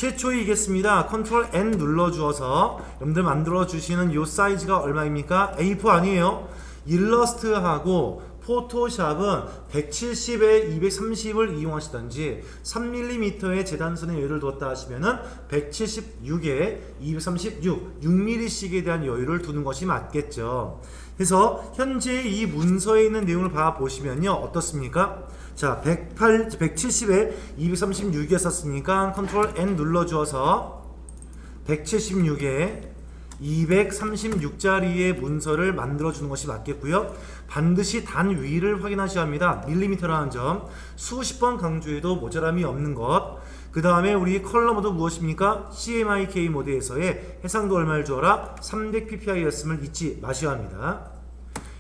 최초이겠습니다. 컨트롤 N 눌러주어서 여러분들 만들어주시는 요 사이즈가 얼마입니까? A4 아니에요. 일러스트하고 포토샵은 170에 230을 이용하시던지 3mm의 재단선의 여유를 두었다 하시면은 176에 236, 6mm씩에 대한 여유를 두는 것이 맞겠죠. 그래서 현재 이 문서에 있는 내용을 봐보시면요. 어떻습니까? 자, 170에 236이었으니까 컨트롤 N 눌러주어서 176에 236자리의 문서를 만들어주는 것이 맞겠고요. 반드시 단 위를 확인하셔야 합니다. 밀리미터라는 점 수십 번 강조해도 모자람이 없는 것. 그 다음에 우리 컬러 모드 무엇입니까? CMYK 모드에서의 해상도 얼마를 주어라? 300ppi였음을 잊지 마셔야 합니다.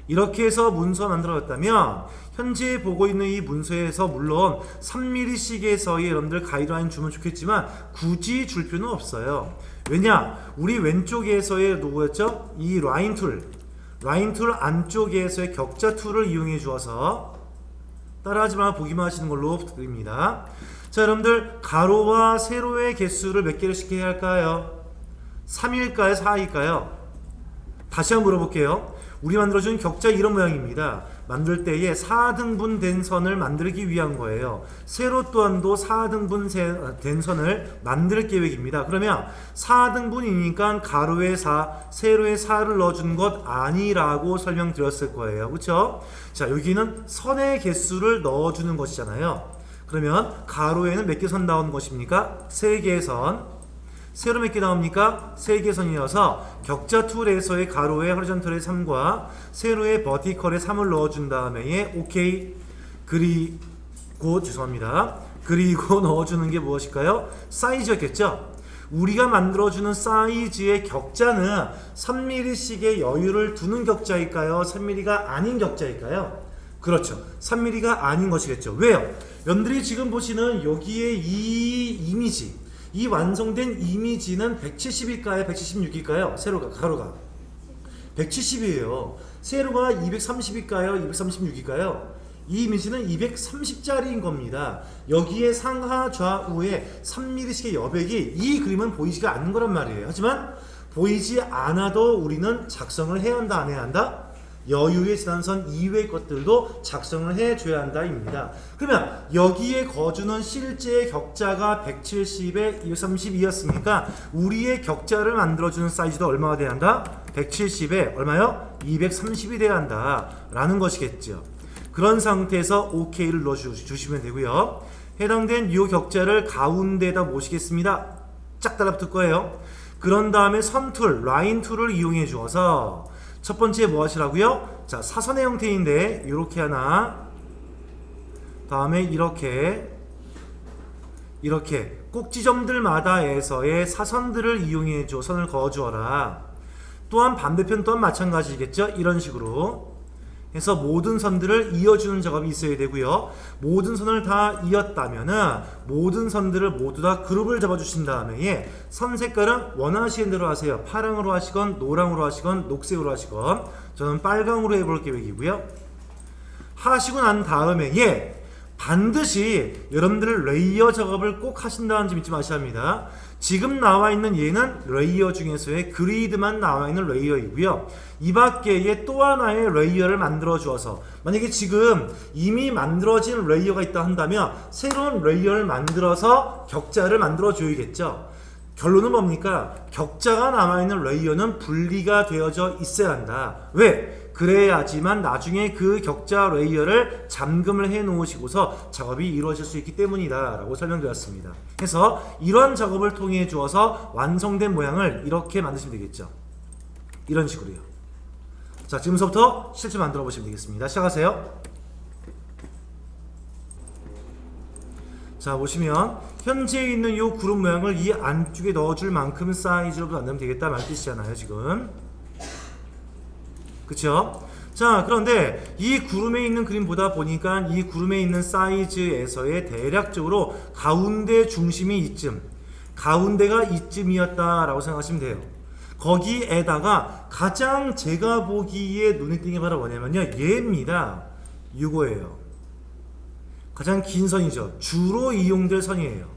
이렇게 해서 문서 만들어졌다면 현재 보고 있는 이 문서에서 물론 3mm씩에서의 여러분들 가이드라인 주면 좋겠지만 굳이 줄 필요는 없어요. 왜냐? 우리 왼쪽에서의 누구였죠? 이 라인 툴 안쪽에서의 격자 툴을 이용해 주어서 따라하지 말고 보기만 하시는 걸로 부탁드립니다. 자, 여러분들 가로와 세로의 개수를 몇 개를 시켜야 할까요? 3일까요? 4일까요? 다시 한번 물어볼게요. 우리 만들어준 격자 이런 모양입니다. 만들 때에 4등분 된 선을 만들기 위한 거예요. 세로 또한도 4등분 된 선을 만들 계획입니다. 그러면 4등분이니까 가로에 4, 세로에 4를 넣어준 것 아니라고 설명드렸을 거예요. 그렇죠? 자, 여기는 선의 개수를 넣어주는 것이잖아요. 그러면 가로에는 몇 개 선 나오는 것입니까? 3개의 선. 세로 몇 개 나옵니까? 3개 선이어서 격자 툴에서의 가로에 허리전털의 3과 세로의 버티컬의 3을 넣어준 다음에 오케이. 그리고 넣어주는 게 무엇일까요? 사이즈였겠죠? 우리가 만들어주는 사이즈의 격자는 3mm씩의 여유를 두는 격자일까요? 3mm가 아닌 격자일까요? 그렇죠. 3mm가 아닌 것이겠죠. 왜요? 여러분들이 지금 보시는 여기에 이 이미지, 이 완성된 이미지는 170일까요? 176일까요? 세로가, 가로가 170이에요. 세로가 230일까요? 236일까요? 이 이미지는 230짜리인 겁니다. 여기에 상하 좌우에 3mm씩의 여백이 이 그림은 보이지가 않는 거란 말이에요. 하지만 보이지 않아도 우리는 작성을 해야 한다, 안 해야 한다? 여유의 지단선 이외의 것들도 작성을 해줘야 한다입니다. 그러면 여기에 거주는 실제 격자가 170에 232였으니까 우리의 격자를 만들어주는 사이즈도 얼마가 돼야 한다? 170에 얼마요? 230이 돼야 한다 라는 것이겠죠. 그런 상태에서 OK를 넣어주시면 되고요. 해당된 이 격자를 가운데에다 모시겠습니다. 짝 달라붙을 거예요. 그런 다음에 선 툴, 라인 툴을 이용해 주어서 첫 번째 뭐 하시라고요? 자, 사선의 형태인데 이렇게 하나, 다음에 이렇게 꼭지점들마다에서의 사선들을 이용해 줘 선을 그어 주어라. 또한 반대편 또한 마찬가지겠죠? 이런 식으로 해서 모든 선들을 이어주는 작업이 있어야 되고요. 모든 선을 다 이었다면은 모든 선들을 모두 다 그룹을 잡아주신 다음에 선 색깔은 원하시는 대로 하세요. 파랑으로 하시건 노랑으로 하시건 녹색으로 하시건 저는 빨강으로 해볼 계획이고요. 하시고 난 다음에 반드시 여러분들 레이어 작업을 꼭 하신다는 점 잊지 마셔야 합니다. 지금 나와 있는 얘는 레이어 중에서의 그리드만 나와 있는 레이어이고요. 이 밖에 또 하나의 레이어를 만들어 주어서 만약에 지금 이미 만들어진 레이어가 있다 한다면 새로운 레이어를 만들어서 격자를 만들어 줘야겠죠. 결론은 뭡니까? 격자가 남아있는 레이어는 분리가 되어져 있어야 한다. 왜? 그래야지만 나중에 그 격자 레이어를 잠금을 해 놓으시고서 작업이 이루어질 수 있기 때문이다 라고 설명드렸습니다. 그래서 이런 작업을 통해 주어서 완성된 모양을 이렇게 만드시면 되겠죠. 이런 식으로요. 자, 지금부터 실제 만들어 보시면 되겠습니다. 시작하세요. 자, 보시면 현재 있는 이 그룹 모양을 이 안쪽에 넣어줄 만큼 사이즈로 만들면 되겠다 말 뜻이잖아요. 지금 그쵸? 자, 그런데 이 구름에 있는 그림 보다 보니까 이 구름에 있는 사이즈에서의 대략적으로 가운데 중심이 이쯤, 가운데가 이쯤이었다라고 생각하시면 돼요. 거기에다가 가장 제가 보기에 눈에 띄는 게 바로 뭐냐면요, 얘입니다. 이거예요. 가장 긴 선이죠. 주로 이용될 선이에요.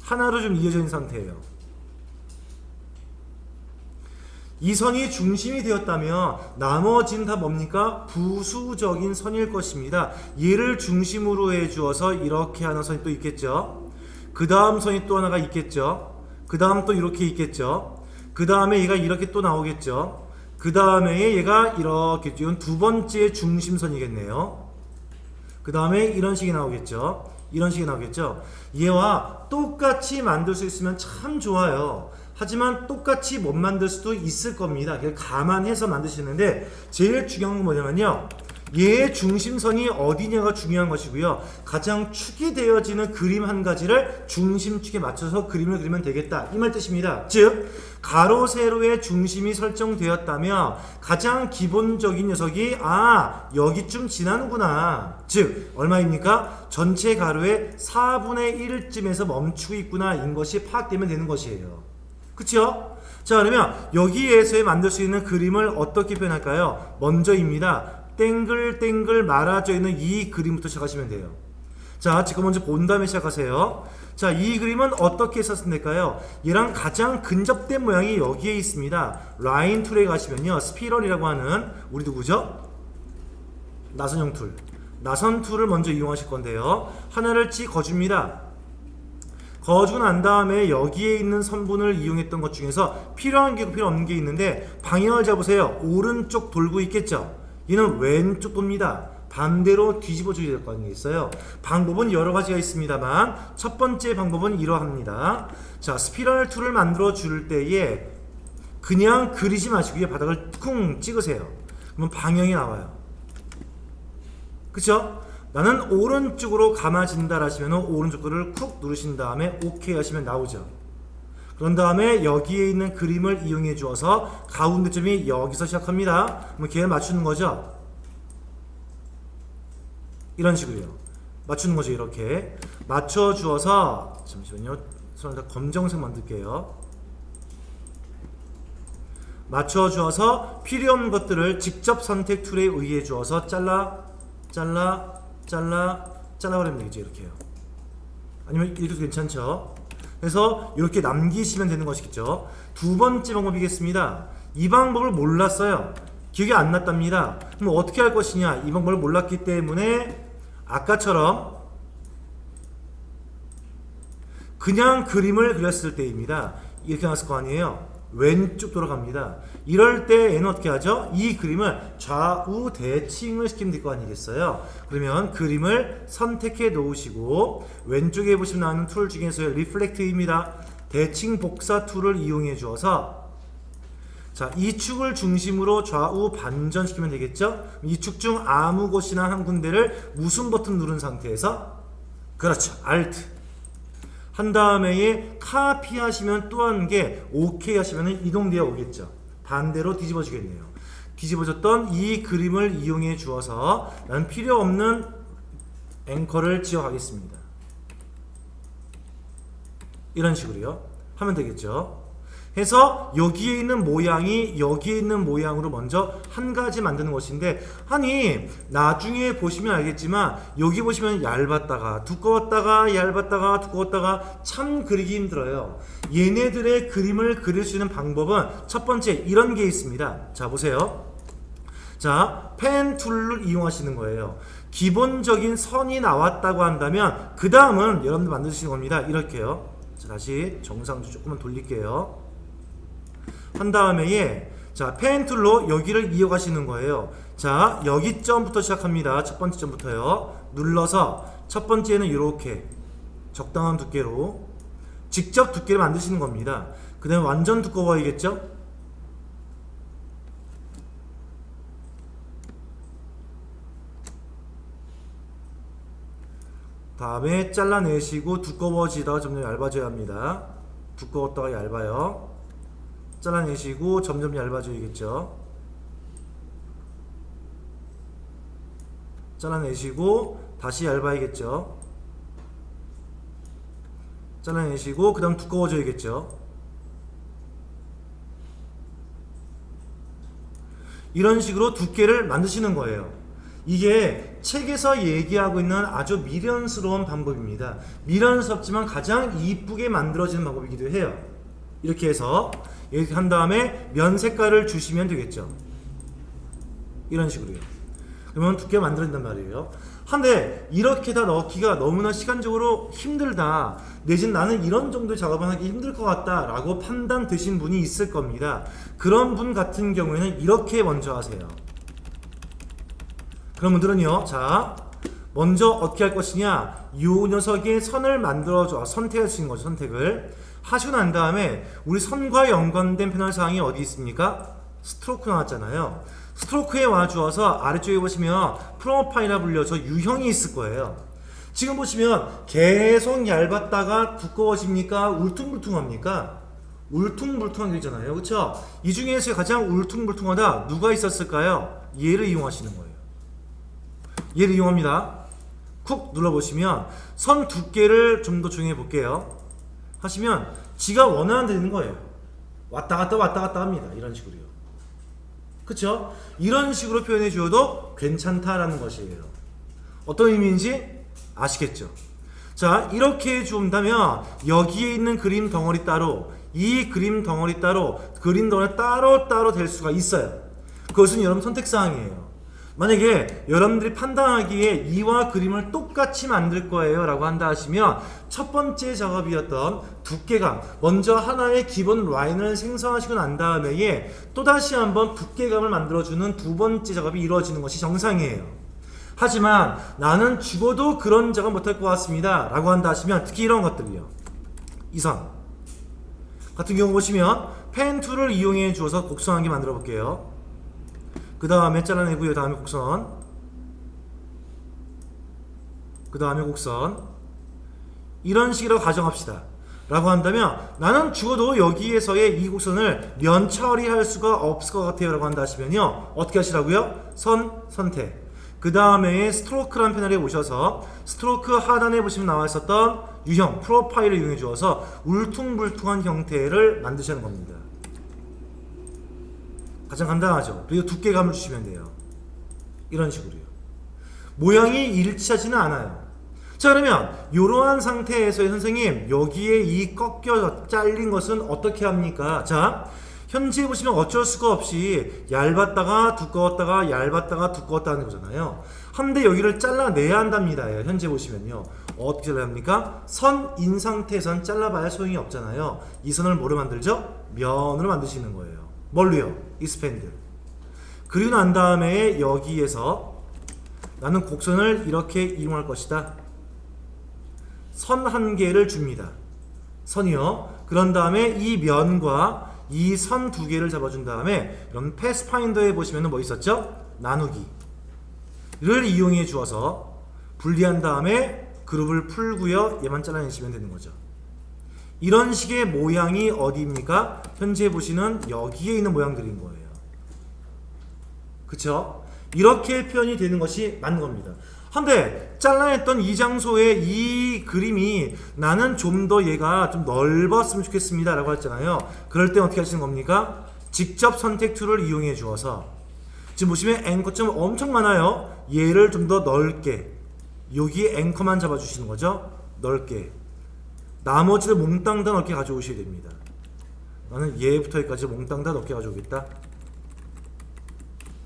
하나로 좀 이어져 있는 상태예요. 이 선이 중심이 되었다면 나머지는 다 뭡니까? 부수적인 선일 것입니다. 얘를 중심으로 해주어서 이렇게 하는 선이 또 있겠죠. 그 다음 선이 또 하나가 있겠죠. 그 다음 또 이렇게 있겠죠. 그 다음에 얘가 이렇게 또 나오겠죠. 그 다음에 얘가 이렇게, 이건 두 번째 중심선이겠네요. 그 다음에 이런 식이 나오겠죠. 이런 식이 나오겠죠. 얘와 똑같이 만들 수 있으면 참 좋아요. 하지만 똑같이 못 만들 수도 있을 겁니다. 그걸 감안해서 만드시는데 제일 중요한 건 뭐냐면요. 얘의 중심선이 어디냐가 중요한 것이고요. 가장 축이 되어지는 그림 한 가지를 중심축에 맞춰서 그림을 그리면 되겠다. 이 말 뜻입니다. 즉 가로 세로의 중심이 설정되었다면 가장 기본적인 녀석이 여기쯤 지나는구나. 즉 얼마입니까? 전체 가로의 4분의 1쯤에서 멈추고 있구나. 인 것이 파악되면 되는 것이에요. 그쵸? 자, 그러면 여기에서 만들 수 있는 그림을 어떻게 표현할까요? 먼저입니다. 땡글땡글 말아져 있는 이 그림부터 시작하시면 돼요. 자, 지금 먼저 본 다음에 시작하세요. 자, 이 그림은 어떻게 썼으면 될까요? 얘랑 가장 근접된 모양이 여기에 있습니다. 라인 툴에 가시면요. 스피럴이라고 하는 우리 누구죠? 나선형 툴. 나선 툴을 먼저 이용하실 건데요. 하나를 찍어줍니다. 거주고 난 다음에 여기에 있는 선분을 이용했던 것 중에서 필요한 게 있고 필요 없는 게 있는데 방향을 잡으세요. 오른쪽 돌고 있겠죠? 얘는 왼쪽 돕니다. 반대로 뒤집어 줘야 될 거 있어요. 방법은 여러 가지가 있습니다만 첫 번째 방법은 이러합니다. 자, 스피럴 툴을 만들어 줄 때에 그냥 그리지 마시고 바닥을 쿵 찍으세요. 그러면 방향이 나와요. 그쵸? 나는 오른쪽으로 감아진다 하시면 오른쪽 거를 쿡 누르신 다음에 오케이 하시면 나오죠. 그런 다음에 여기에 있는 그림을 이용해 주어서 가운데 점이 여기서 시작합니다. 그럼 걔를 맞추는 거죠. 이런 식으로요. 맞추는 거죠. 이렇게 맞춰 주어서 잠시만요. 손을 검정색 만들게요. 맞춰 주어서 필요 없는 것들을 직접 선택 툴에 의해 주어서 잘라버리면 되겠죠. 이렇게요. 아니면 이렇게도 괜찮죠. 그래서 이렇게 남기시면 되는 것이겠죠. 두 번째 방법이겠습니다. 이 방법을 몰랐어요. 기억이 안 났답니다. 그럼 어떻게 할 것이냐. 이 방법을 몰랐기 때문에 아까처럼 그냥 그림을 그렸을 때입니다. 이렇게 나왔을 거 아니에요. 왼쪽 돌아갑니다. 이럴 때 얘는 어떻게 하죠? 이 그림을 좌우 대칭을 시키면 될 거 아니겠어요? 그러면 그림을 선택해 놓으시고 왼쪽에 보시면 나오는 툴 중에서 리플렉트입니다. 대칭 복사 툴을 이용해 주어서 자, 이 축을 중심으로 좌우 반전시키면 되겠죠? 이 축 중 아무 곳이나 한 군데를 무슨 버튼 누른 상태에서 그렇죠. Alt 한 다음에 카피 하시면 또 한 개 오케이 하시면 이동되어 오겠죠. 반대로 뒤집어 주겠네요. 뒤집어졌던 이 그림을 이용해 주어서 나는 필요 없는 앵커를 지워 가겠습니다. 이런 식으로요. 하면 되겠죠. 해서 여기에 있는 모양이 여기에 있는 모양으로 먼저 한 가지 만드는 것인데 아니 나중에 보시면 알겠지만 여기 보시면 얇았다가 두꺼웠다가 얇았다가 두꺼웠다가 참 그리기 힘들어요. 얘네들의 그림을 그릴 수 있는 방법은 첫 번째 이런 게 있습니다. 자 보세요. 자, 펜 툴을 이용하시는 거예요. 기본적인 선이 나왔다고 한다면 그 다음은 여러분들 만드시는 겁니다. 이렇게요. 자, 다시 정상으로 조금만 돌릴게요. 한 다음에 자, 펜 툴로 여기를 이어가시는 거예요. 자, 여기 점부터 시작합니다. 첫 번째 점부터요. 눌러서 첫 번째는 이렇게 적당한 두께로 직접 두께를 만드시는 겁니다. 그 다음에 완전 두꺼워야겠죠? 다음에 잘라내시고 두꺼워지다가 점점 얇아져야 합니다. 두꺼웠다가 얇아요. 잘라내시고 점점 얇아져야겠죠. 잘라내시고 다시 얇아야겠죠. 잘라내시고 그 다음 두꺼워져야겠죠. 이런 식으로 두께를 만드시는 거예요. 이게 책에서 얘기하고 있는 아주 미련스러운 방법입니다. 미련스럽지만 가장 이쁘게 만들어지는 방법이기도 해요. 이렇게 해서 이렇게 한 다음에 면 색깔을 주시면 되겠죠. 이런 식으로요. 그러면 두께가 만들어진단 말이에요. 한데 이렇게 다 넣기가 너무나 시간적으로 힘들다, 내지는 나는 이런 정도의 작업을 하기 힘들 것 같다 라고 판단 되신 분이 있을 겁니다. 그런 분 같은 경우에는 이렇게 먼저 하세요. 그런 분들은요, 자, 먼저 어떻게 할 것이냐, 요 녀석의 선을 만들어줘, 선택할 수 있는 거죠. 선택을 하시고 난 다음에 우리 선과 연관된 패널 사항이 어디 있습니까? 스트로크 나왔잖아요. 스트로크에 와주어서 아래쪽에 보시면 프로파일이라 불려서 유형이 있을 거예요. 지금 보시면 계속 얇았다가 두꺼워집니까? 울퉁불퉁합니까? 울퉁불퉁한 게 있잖아요. 그쵸? 이 중에서 가장 울퉁불퉁하다 누가 있었을까요? 얘를 이용하시는 거예요. 얘를 이용합니다. 쿡 눌러보시면 선 두께를 좀 더 조용히 볼게요. 하시면 지가 원하는 데 있는 거예요. 왔다 갔다 왔다 갔다 합니다. 이런 식으로요. 그쵸? 이런 식으로 표현해 주어도 괜찮다라는 것이에요. 어떤 의미인지 아시겠죠? 자, 이렇게 준다면 여기에 있는 그림 덩어리 따로, 이 그림 덩어리 따로, 그림 덩어리 따로 될 수가 있어요. 그것은 여러분 선택사항이에요. 만약에 여러분들이 판단하기에 이와 그림을 똑같이 만들 거예요 라고 한다 하시면 첫 번째 작업이었던 두께감, 먼저 하나의 기본 라인을 생성하시고 난 다음에 또다시 한번 두께감을 만들어주는 두 번째 작업이 이루어지는 것이 정상이에요. 하지만 나는 죽어도 그런 작업 못할 것 같습니다 라고 한다 하시면 특히 이런 것들이요. 이 선 같은 경우 보시면 펜 툴을 이용해 주어서 곡선 한 개 만들어 볼게요. 그 다음에 잘라내고요. 다음에 곡선, 그 다음에 곡선, 이런 식으로 가정합시다 라고 한다면 나는 죽어도 여기에서의 이 곡선을 면 처리할 수가 없을 것 같아요 라고 한다 하시면요, 어떻게 하시라고요? 선 선택, 그 다음에 스트로크라는 패널에 오셔서 스트로크 하단에 보시면 나와 있었던 유형 프로파일을 이용해 주어서 울퉁불퉁한 형태를 만드시는 겁니다. 가장 간단하죠. 그리고 두께감을 주시면 돼요. 이런 식으로요. 모양이 일치하지는 않아요. 자, 그러면 이러한 상태에서 선생님 여기에 이 꺾여 잘린 것은 어떻게 합니까? 자, 현재 보시면 어쩔 수가 없이 얇았다가 두꺼웠다가 얇았다가 두꺼웠다 하는 거잖아요. 한데 여기를 잘라내야 한답니다. 현재 보시면요, 어떻게 잘라야 합니까? 선인 상태에선 잘라봐야 소용이 없잖아요. 이 선을 뭐로 만들죠? 면으로 만드시는 거예요. 뭘로요? 익스펜드. 그리고 난 다음에 여기에서 나는 곡선을 이렇게 이용할 것이다. 선 한 개를 줍니다. 선이요. 그런 다음에 이 면과 이 선 두 개를 잡아준 다음에 여러분 패스파인더에 보시면 뭐 있었죠? 나누기를 이용해 주어서 분리한 다음에 그룹을 풀고요. 얘만 잘라내시면 되는 거죠. 이런 식의 모양이 어디입니까? 현재 보시는 여기에 있는 모양들인 거예요. 그쵸? 이렇게 표현이 되는 것이 맞는 겁니다. 한데 잘라냈던 이 장소에 이 그림이 나는 좀 더 얘가 좀 넓었으면 좋겠습니다 라고 했잖아요. 그럴 때 어떻게 하시는 겁니까? 직접 선택 툴을 이용해 주어서 지금 보시면 앵커점 엄청 많아요. 얘를 좀 더 넓게, 여기 앵커만 잡아주시는 거죠. 넓게. 나머지를 몽땅 다 넓게 가져오셔야 됩니다. 나는 얘부터 여기까지 몽땅 다 넓게 가져오겠다.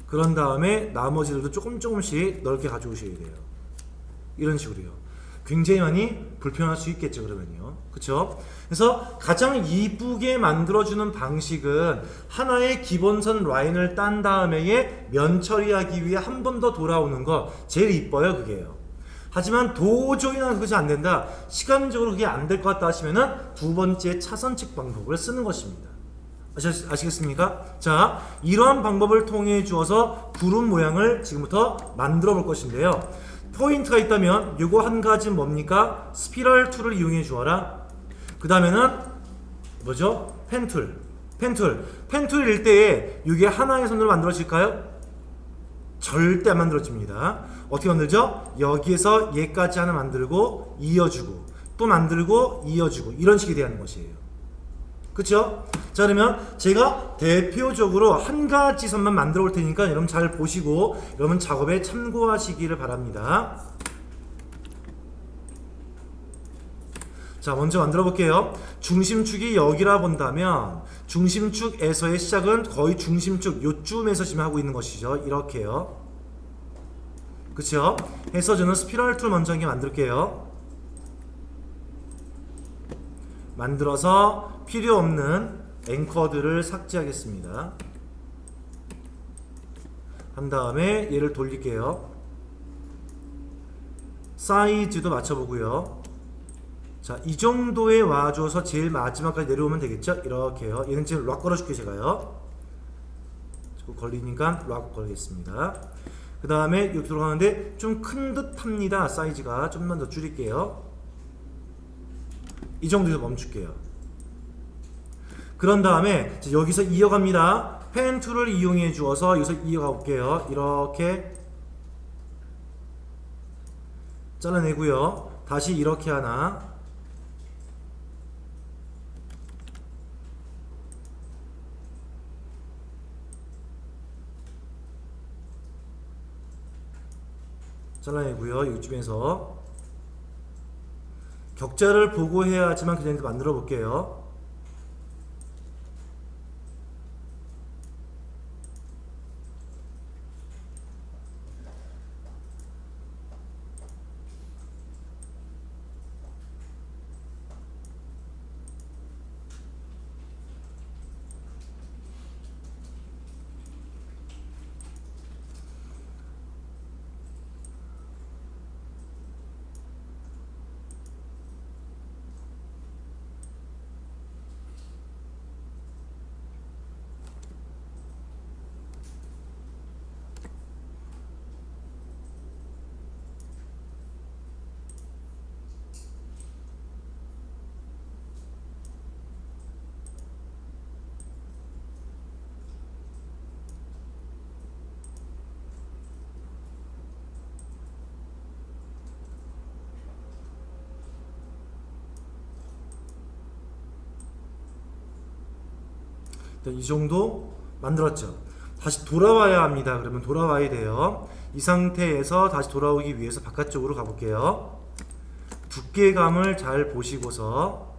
그런 다음에 나머지들도 조금씩 넓게 가져오셔야 돼요. 이런 식으로요. 굉장히 많이 불편할 수 있겠죠, 그러면요. 그쵸? 그래서 가장 이쁘게 만들어주는 방식은 하나의 기본선 라인을 딴 다음에 면 처리하기 위해 한 번 더 돌아오는 거, 제일 이뻐요, 그게요. 하지만 도저히 난 그것이 안 된다, 시간적으로 그게 안 될 것 같다 하시면은 두 번째 차선칙 방법을 쓰는 것입니다. 아시겠습니까? 자, 이러한 방법을 통해 주어서 구름 모양을 지금부터 만들어 볼 것인데요. 포인트가 있다면 요거 한 가지 뭡니까? 스피럴 툴을 이용해 주어라. 그 다음에는 뭐죠? 펜툴. 펜툴일 때에 이게 하나의 선으로 만들어질까요? 절대 안 만들어집니다. 어떻게 만들죠? 여기에서 얘까지 하나 만들고 이어주고 또 만들고 이어주고 이런 식이 되는 것이에요. 그쵸? 자, 그러면 제가 대표적으로 한 가지 선만 만들어 올 테니까 여러분 잘 보시고 여러분 작업에 참고하시기를 바랍니다. 자, 먼저 만들어 볼게요. 중심축이 여기라 본다면 중심축에서의 시작은 거의 중심축 요쯤에서 지금 하고 있는 것이죠. 이렇게요. 그쵸? 해서 저는 스피럴 툴 먼저 한개 만들게요. 만들어서 필요 없는 앵커들을 삭제하겠습니다. 한 다음에 얘를 돌릴게요. 사이즈도 맞춰보고요. 자, 이 정도에 와줘서 제일 마지막까지 내려오면 되겠죠? 이렇게요. 얘는 지금 락 걸어줄게요, 제가요. 자꾸 걸리니까 락 걸겠습니다. 그 다음에 이렇게 들어가는데 좀 큰 듯 합니다. 사이즈가 좀만 더 줄일게요. 이 정도에서 멈출게요. 그런 다음에 여기서 이어갑니다. 펜 툴을 이용해 주어서 여기서 이어가 볼게요. 이렇게 잘라내고요. 다시 이렇게 하나, 잘라내고요. 이쯤에서 격자를 보고 해야 하지만 그냥 만들어 볼게요. 이 정도 만들었죠. 다시 돌아와야 합니다. 그러면 돌아와야 돼요. 이 상태에서 다시 돌아오기 위해서 바깥쪽으로 가볼게요. 두께감을 잘 보시고서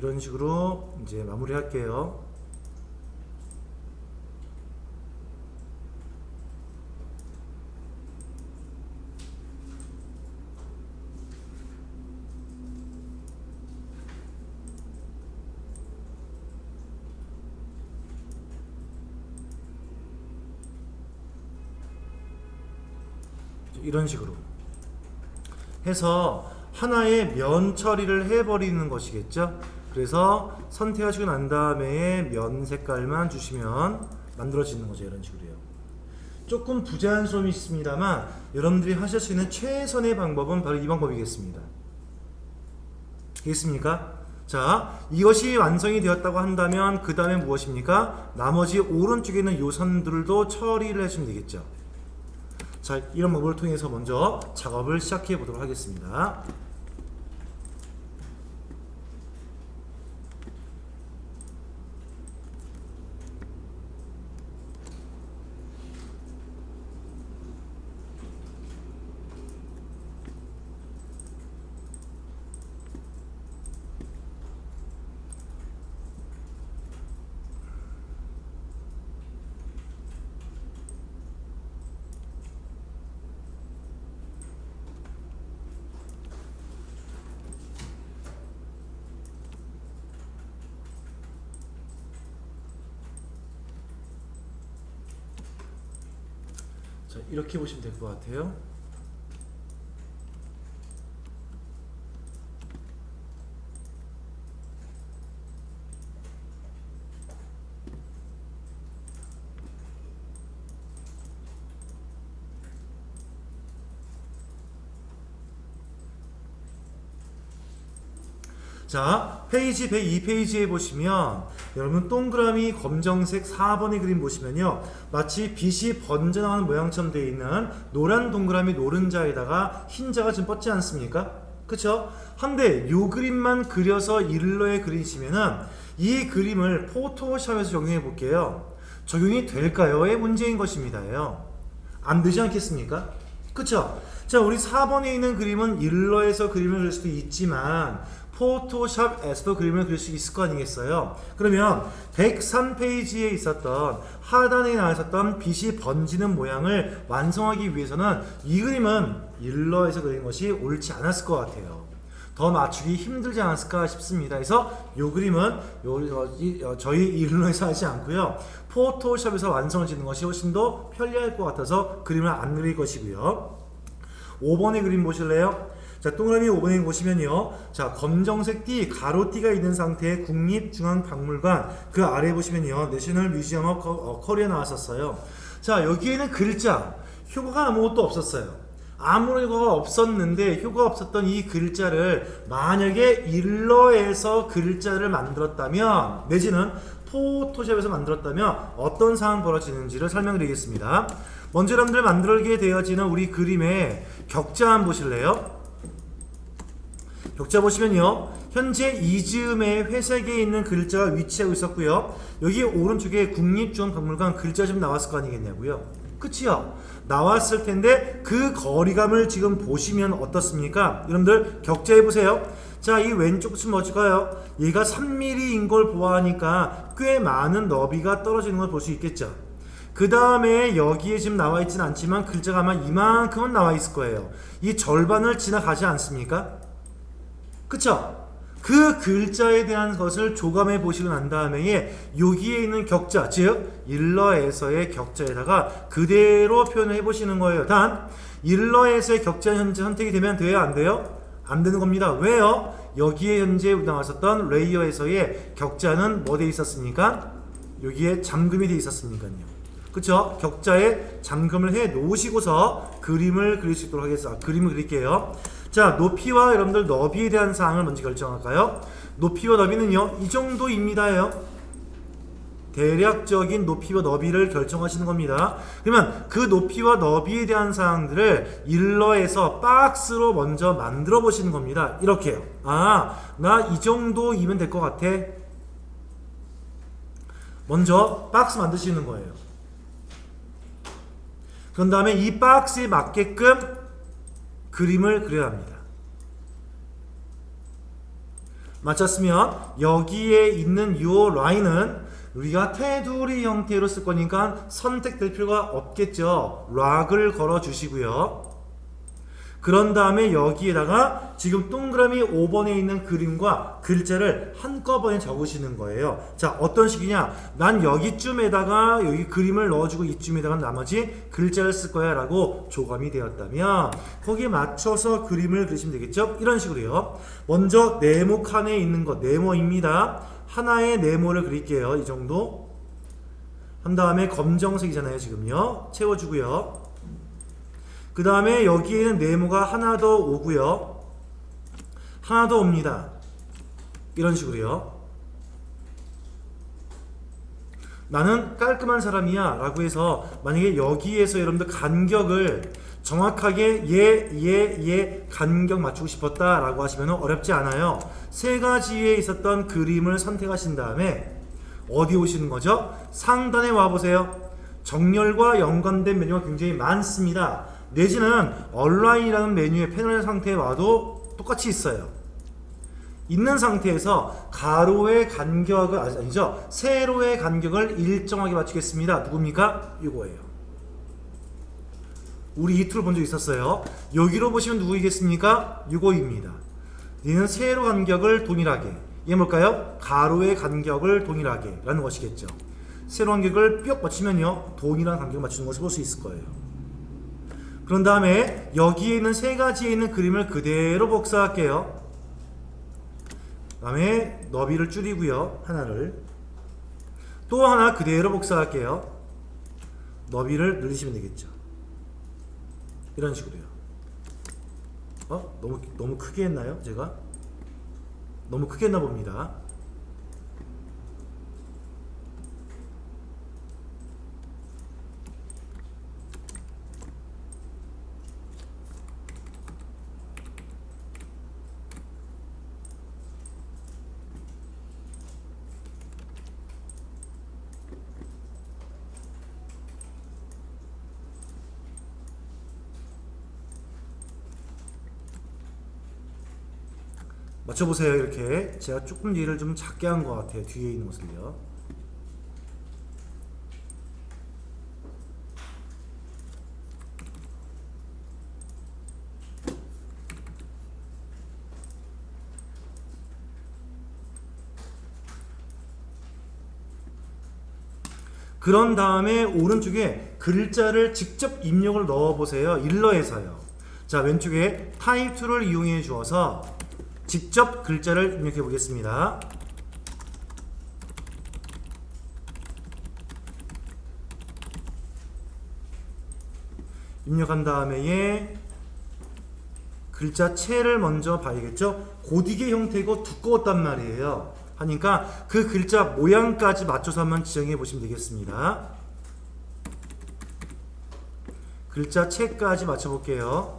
이런 식으로 이제 마무리 할게요. 이런 식으로 해서 하나의 면 처리를 해버리는 것이겠죠. 그래서 선택하시고 난 다음에 면 색깔만 주시면 만들어지는 거죠. 이런 식으로요. 조금 부자연스러움이 있습니다만 여러분들이 하실 수 있는 최선의 방법은 바로 이 방법이겠습니다. 되겠습니까? 자, 이것이 완성이 되었다고 한다면 그 다음에 무엇입니까? 나머지 오른쪽에 있는 요 선들도 처리를 해주면 되겠죠. 자, 이런 방법을 통해서 먼저 작업을 시작해 보도록 하겠습니다. 자, 이렇게 보시면 될 것 같아요. 자, 페이지 102페이지에 보시면 여러분 동그라미 검정색 4번의 그림 보시면요, 마치 빛이 번져나가는 모양처럼 되어 있는 노란 동그라미 노른자에다가 흰자가 좀 뻗지 않습니까? 그쵸? 한데 요 그림만 그려서 일러에 그리시면은 이 그림을 포토샵에서 적용해 볼게요. 적용이 될까요?의 문제인 것입니다요. 안 되지 않겠습니까? 그쵸? 자, 우리 4번에 있는 그림은 일러에서 그림을 그릴 수도 있지만 포토샵에서도 그림을 그릴 수 있을 거 아니겠어요? 그러면 103페이지에 있었던 하단에 나와 있었던 빛이 번지는 모양을 완성하기 위해서는 이 그림은 일러에서 그린 것이 옳지 않았을 것 같아요. 더 맞추기 힘들지 않았을까 싶습니다. 그래서 이 그림은 저희 일러에서 하지 않고요, 포토샵에서 완성을 짓는 것이 훨씬 더 편리할 것 같아서 그림을 안 그릴 것이고요. 5번의 그림 보실래요? 자, 동그라미 5번에 보시면요, 자, 검정색 띠, 가로띠가 있는 상태의 국립중앙박물관, 그 아래 보시면요, 내셔널 뮤지엄 오브 코리아 나왔었어요. 자, 여기에는 글자, 효과가 아무것도 없었어요. 아무런 효과가 없었는데, 효과가 없었던 이 글자를 만약에 일러에서 글자를 만들었다면, 내지는 포토샵에서 만들었다면 어떤 상황이 벌어지는지를 설명드리겠습니다. 먼저 여러분들 만들게 되어지는 우리 그림의 격자 한번 보실래요? 격자 보시면요, 현재 이즈음의 회색에 있는 글자가 위치하고 있었고요, 여기 오른쪽에 국립중앙박물관 글자 좀 나왔을 거 아니겠냐고요. 그치요? 나왔을 텐데 그 거리감을 지금 보시면 어떻습니까? 여러분들 격자해 보세요. 자, 이 왼쪽 좀 어떨까요? 얘가 3mm인 걸 보아하니까 꽤 많은 너비가 떨어지는 걸 볼 수 있겠죠. 그 다음에 여기에 지금 나와 있지는 않지만 글자가 아마 이만큼은 나와 있을 거예요. 이 절반을 지나가지 않습니까? 그쵸? 그 글자에 대한 것을 조감해 보시고 난 다음에 여기에 있는 격자, 즉 일러에서의 격자에다가 그대로 표현을 해보시는 거예요. 단 일러에서의 격자 현재 선택이 되면 돼요? 안 돼요? 안 되는 겁니다. 왜요? 여기에 현재 나왔었던 레이어에서의 격자는 뭐 돼 있었습니까? 여기에 잠금이 돼 있었으니까요. 그쵸? 격자에 잠금을 해 놓으시고서 그림을 그릴 수 있도록 하겠습니다. 그림을 그릴게요. 자, 높이와 여러분들 너비에 대한 사항을 먼저 결정할까요? 높이와 너비는요, 이 정도입니다요. 대략적인 높이와 너비를 결정하시는 겁니다. 그러면 그 높이와 너비에 대한 사항들을 일러에서 박스로 먼저 만들어 보시는 겁니다. 이렇게요. 아, 나 이 정도이면 될 것 같아. 먼저 박스 만드시는 거예요. 그런 다음에 이 박스에 맞게끔 그림을 그려야 합니다. 맞췄으면 여기에 있는 이 라인은 우리가 테두리 형태로 쓸 거니까 선택될 필요가 없겠죠. 락을 걸어 주시고요. 그런 다음에 여기에다가 지금 동그라미 5번에 있는 그림과 글자를 한꺼번에 적으시는 거예요. 자, 어떤 식이냐? 난 여기쯤에다가 여기 그림을 넣어주고 이쯤에다가 나머지 글자를 쓸 거야 라고 조감이 되었다면 거기에 맞춰서 그림을 그리시면 되겠죠? 이런 식으로요. 먼저 네모 칸에 있는 것, 네모입니다. 하나의 네모를 그릴게요. 이 정도. 한 다음에 검정색이잖아요. 지금요. 채워주고요. 그 다음에 여기에는 네모가 하나 더 오고요. 하나 더 옵니다. 이런 식으로요. 나는 깔끔한 사람이야 라고 해서 만약에 여기에서 여러분들 간격을 정확하게 얘 간격 맞추고 싶었다 라고 하시면 어렵지 않아요. 세 가지에 있었던 그림을 선택하신 다음에 어디 오시는 거죠? 상단에 와보세요. 정렬과 연관된 메뉴가 굉장히 많습니다. 내지는 얼라인이라는 메뉴의 패널 상태에 와도 똑같이 있어요. 있는 상태에서 가로의 간격을 아니죠. 세로의 간격을 일정하게 맞추겠습니다. 누굽니까? 이거예요. 우리 이 툴 본 적 있었어요. 여기로 보시면 누구이겠습니까? 이거입니다. 얘는 세로 간격을 동일하게. 얘 뭘까요? 가로의 간격을 동일하게 라는 것이겠죠. 세로 간격을 뿅 맞추면요 동일한 간격을 맞추는 것을 볼 수 있을 거예요. 그런 다음에 여기에 있는 세 가지에 있는 그림을 그대로 복사할게요. 그 다음에 너비를 줄이고요. 하나를. 또 하나 그대로 복사할게요. 너비를 늘리시면 되겠죠. 이런 식으로요. 너무 크게 했나요? 제가? 너무 크게 했나 봅니다. 맞춰보세요. 이렇게 제가 조금 얘를 좀 작게 한 것 같아요. 뒤에 있는 것을요. 그런 다음에 오른쪽에 글자를 직접 입력을 넣어보세요. 일러에서요. 자, 왼쪽에 타입 툴을 이용해 주어서 직접 글자를 입력해 보겠습니다. 입력한 다음에 글자체를 먼저 봐야겠죠. 고딕의 형태고 두꺼웠단 말이에요. 하니까 그 글자 모양까지 맞춰서 한번 지정해 보시면 되겠습니다. 글자체까지 맞춰 볼게요.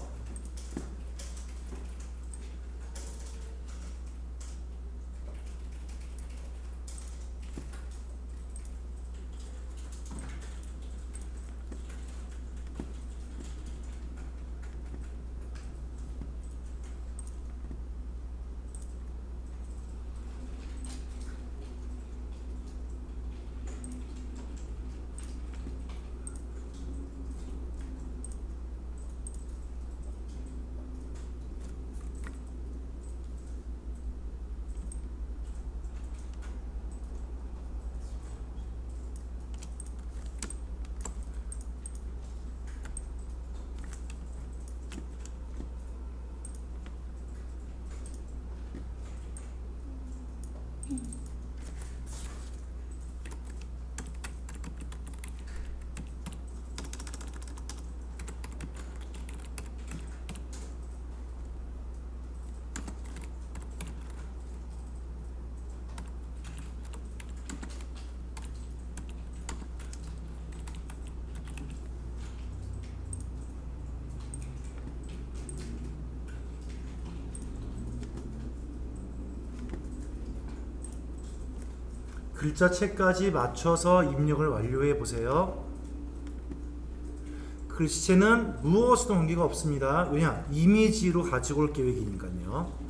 글자체까지 맞춰서 입력을 완료해 보세요. 글씨체는 무엇과도 관계가 없습니다. 왜냐? 이미지로 가지고 올 계획이니까요.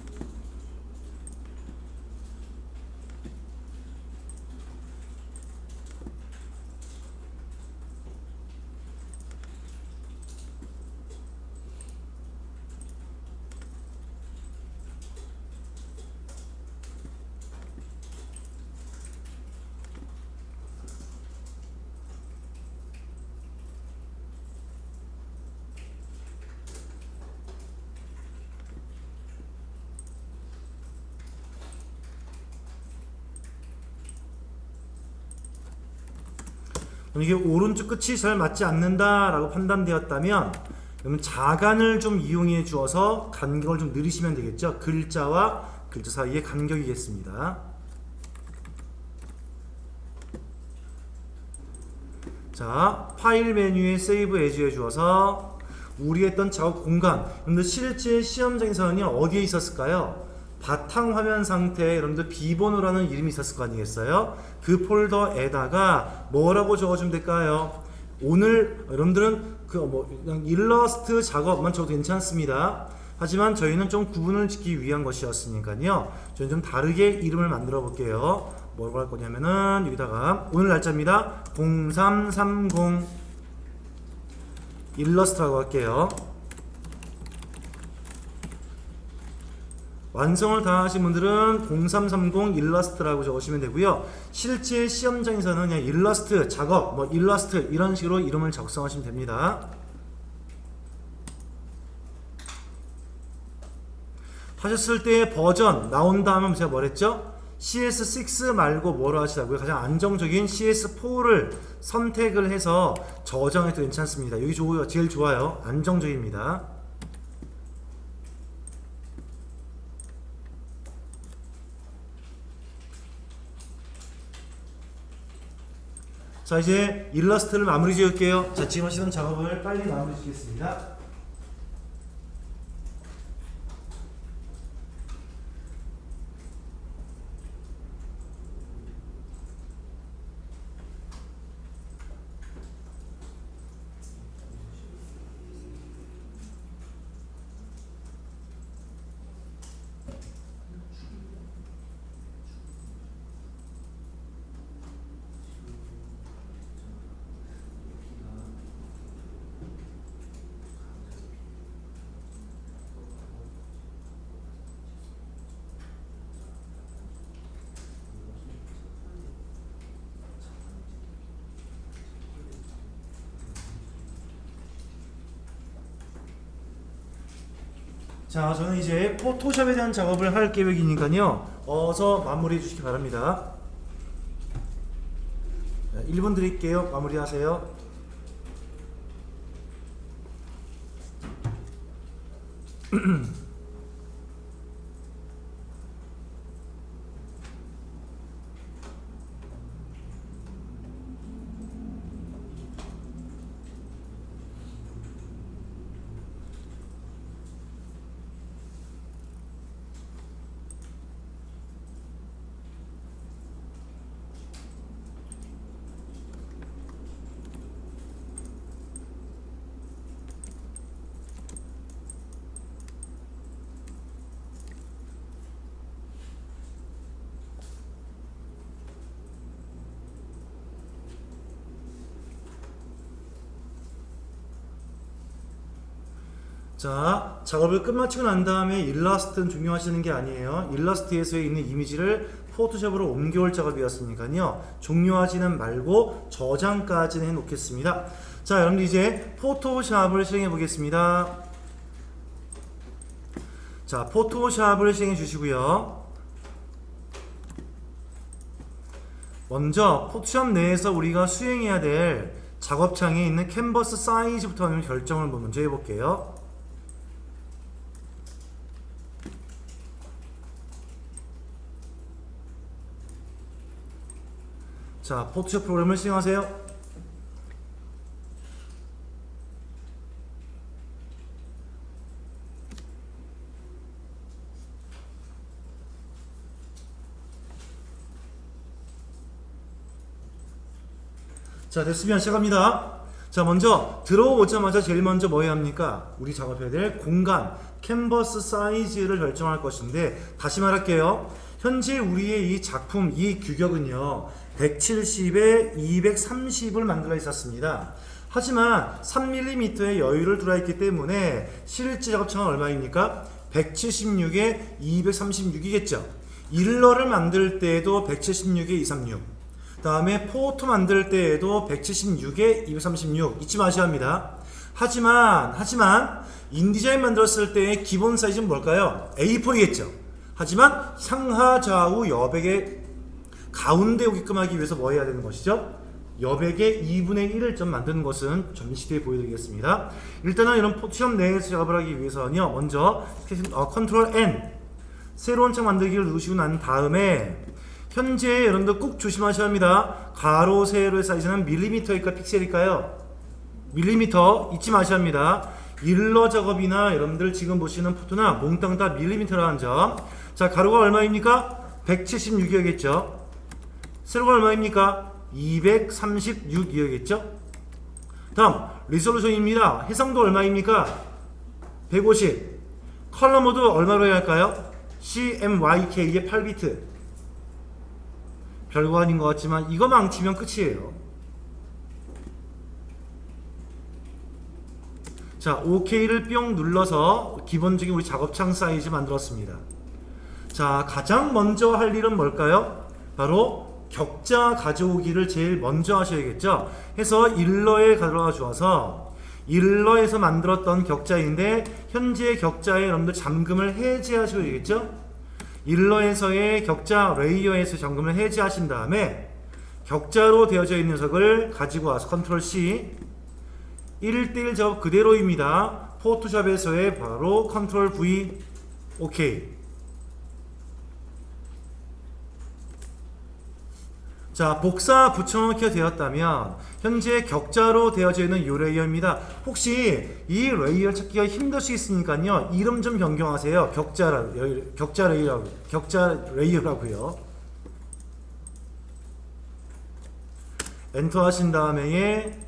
이게 오른쪽 끝이 잘 맞지 않는다라고 판단되었다면 그러면 자간을 좀 이용해 주어서 간격을 좀 늘리시면 되겠죠. 글자와 글자 사이의 간격이겠습니다. 자, 파일 메뉴에 세이브 에즈에 주어서 우리 했던 작업 공간. 여러분들 실제 시험장에서는 어디에 있었을까요? 바탕화면 상태에 여러분들 비번호라는 이름이 있었을 거 아니겠어요? 그 폴더에다가 뭐라고 적어주면 될까요? 오늘 여러분들은 그냥 일러스트 작업만 적어도 괜찮습니다. 하지만 저희는 좀 구분을 짓기 위한 것이었으니까요. 저희는 좀 다르게 이름을 만들어 볼게요. 뭐라고 할 거냐면은 여기다가 오늘 날짜입니다. 0330 일러스트라고 할게요. 완성을 다 하신 분들은 0330 일러스트라고 적으시면 되고요. 실제 시험장에서는 그냥 일러스트 작업, 일러스트 이런 식으로 이름을 작성하시면 됩니다. 하셨을 때 버전 나온다 하면 제가 뭐랬죠? CS6 말고 뭐로 하시라고요? 가장 안정적인 CS4를 선택을 해서 저장해도 괜찮습니다. 여기 좋아요. 제일 좋아요. 안정적입니다. 자, 이제 일러스트를 마무리 지을게요. 자, 지금 하시던 작업을 빨리 마무리 지겠습니다. 자, 저는 이제 포토샵에 대한 작업을 할 계획이니까요. 어서 마무리해 주시기 바랍니다. 1분 드릴게요. 마무리 하세요. 자, 작업을 끝마치고 난 다음에 일러스트는 종료하시는 게 아니에요. 일러스트에서 있는 이미지를 포토샵으로 옮겨올 작업이었으니까요. 종료하지는 말고 저장까지는 해놓겠습니다. 자, 여러분들 이제 포토샵을 실행해 보겠습니다. 자, 포토샵을 실행해 주시고요. 먼저 포토샵 내에서 우리가 수행해야 될 작업창에 있는 캔버스 사이즈부터 결정을 먼저 해볼게요. 자, 포토샵 프로그램을 실행하세요. 자, 됐으면 시작합니다. 자, 먼저 들어오자마자 제일 먼저 뭐 해야 합니까? 우리 작업해야 될 공간, 캔버스 사이즈를 결정할 것인데, 다시 말할게요. 현재 우리의 이 작품, 이 규격은요 170에 230을 만들어 있었습니다. 하지만 3mm의 여유를 두어 있기 때문에 실제 작업창은 얼마입니까? 176에 236이겠죠. 일러를 만들 때에도 176에 236, 그 다음에 포토 만들 때에도 176에 236 잊지 마셔야 합니다. 하지만 인디자인 만들었을 때의 기본 사이즈는 뭘까요? A4이겠죠. 하지만 상하 좌우 여백의 가운데 오게끔 하기 위해서 뭐 해야 되는 것이죠? 여백의 2분의 1을 좀 만드는 것은 전시대에 보여드리겠습니다. 일단은 이런 포토샵 내에서 작업을 하기 위해서는요, 먼저 컨트롤 N 새로운 창 만들기를 누르시고 난 다음에 현재 여러분들 꼭 조심하셔야 합니다. 가로 세로의 사이즈는 밀리미터일까 픽셀일까요? 밀리미터 잊지 마셔야 합니다. 일러 작업이나 여러분들 지금 보시는 포토나 몽땅 다 밀리미터라는 점. 자, 가로가 얼마입니까? 176이었겠죠. 세로가 얼마입니까? 236이었겠죠. 다음 리졸루션입니다. 해상도 얼마입니까? 150. 컬러 모드 얼마로 해야 할까요? CMYK의 8비트. 별거 아닌 것 같지만 이거 망치면 끝이에요. 자, OK를 뿅 눌러서 기본적인 우리 작업창 사이즈 만들었습니다. 자, 가장 먼저 할 일은 뭘까요? 바로 격자 가져오기를 제일 먼저 하셔야겠죠. 해서 일러에 가져와 주어서 일러에서 만들었던 격자인데 현재 격자에 여러분들 잠금을 해제하셔야겠죠. 일러에서의 격자 레이어에서 잠금을 해제하신 다음에 격자로 되어져 있는 녀석을 가지고 와서 컨트롤 C 1:1 작업 그대로입니다. 포토샵에서의 바로 컨트롤 V OK. 자, 복사 붙여넣기가 되었다면 현재 격자로 되어져 있는 이 레이어입니다. 혹시 이 레이어 찾기가 힘들 수 있으니까요, 이름 좀 변경하세요. 격자 레이어라고요. 엔터 하신 다음에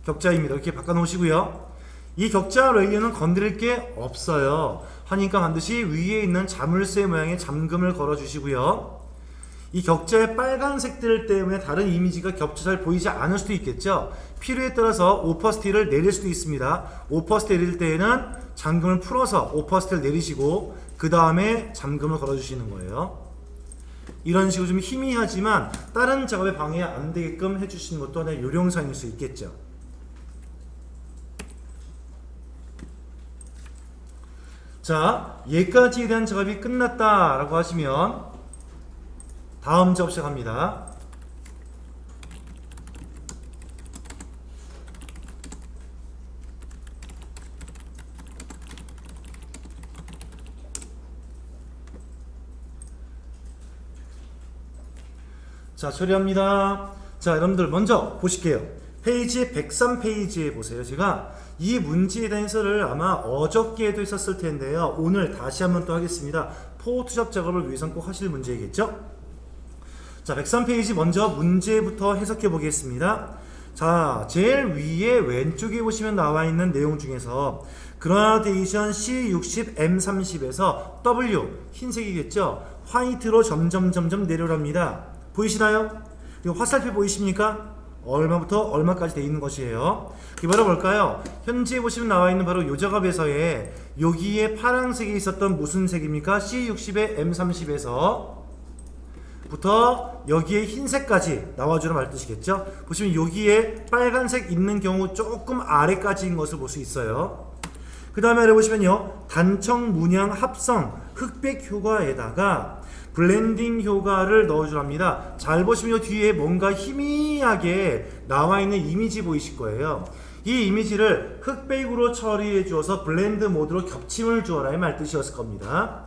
격자입니다. 이렇게 바꿔 놓으시고요. 이 격자 레이어는 건드릴 게 없어요. 하니까 반드시 위에 있는 자물쇠 모양의 잠금을 걸어 주시고요. 이 격자의 빨간색들 때문에 다른 이미지가 겹쳐 잘 보이지 않을 수도 있겠죠. 필요에 따라서 오퍼시티를 내릴 수도 있습니다. 오퍼시티 내릴 때에는 잠금을 풀어서 오퍼시티를 내리시고 그 다음에 잠금을 걸어 주시는 거예요. 이런 식으로 좀 희미하지만 다른 작업에 방해 안 되게끔 해주시는 것도 하나의 요령사일 수 있겠죠. 자, 얘까지에 대한 작업이 끝났다라고 하시면 다음 작업 시작합니다. 자, 처리합니다. 자, 여러분들 먼저 보실게요. 페이지 103페이지에 보세요. 제가 이 문제에 대한 해설을 아마 어저께도 했었을 텐데요. 오늘 다시 한번 또 하겠습니다. 포토샵 작업을 위해서는 꼭 하실 문제이겠죠? 자, 103페이지 먼저 문제부터 해석해 보겠습니다. 자, 제일 위에 왼쪽에 보시면 나와 있는 내용 중에서 그라데이션 C60 M30에서 W 흰색이겠죠? 화이트로 점점 내려갑니다. 보이시나요? 이거 화살표 보이십니까? 얼마부터 얼마까지 되어 있는 것이에요. 이게 바로 뭘까요? 현재 보시면 나와 있는 바로 요 작업에서의 여기에 파란색이 있었던 무슨 색입니까? C60의 M30에서 부터 여기에 흰색까지 나와주는 말 뜻이겠죠. 보시면 여기에 빨간색 있는 경우 조금 아래까지인 것을 볼 수 있어요. 그 다음에 아래 보시면요, 단청 문양 합성 흑백 효과에다가 블렌딩 효과를 넣어주랍니다. 잘 보시면 이 뒤에 뭔가 희미하게 나와 있는 이미지 보이실 거예요. 이 이미지를 흑백으로 처리해 주어서 블렌드 모드로 겹침을 주어라의 말 뜻이었을 겁니다.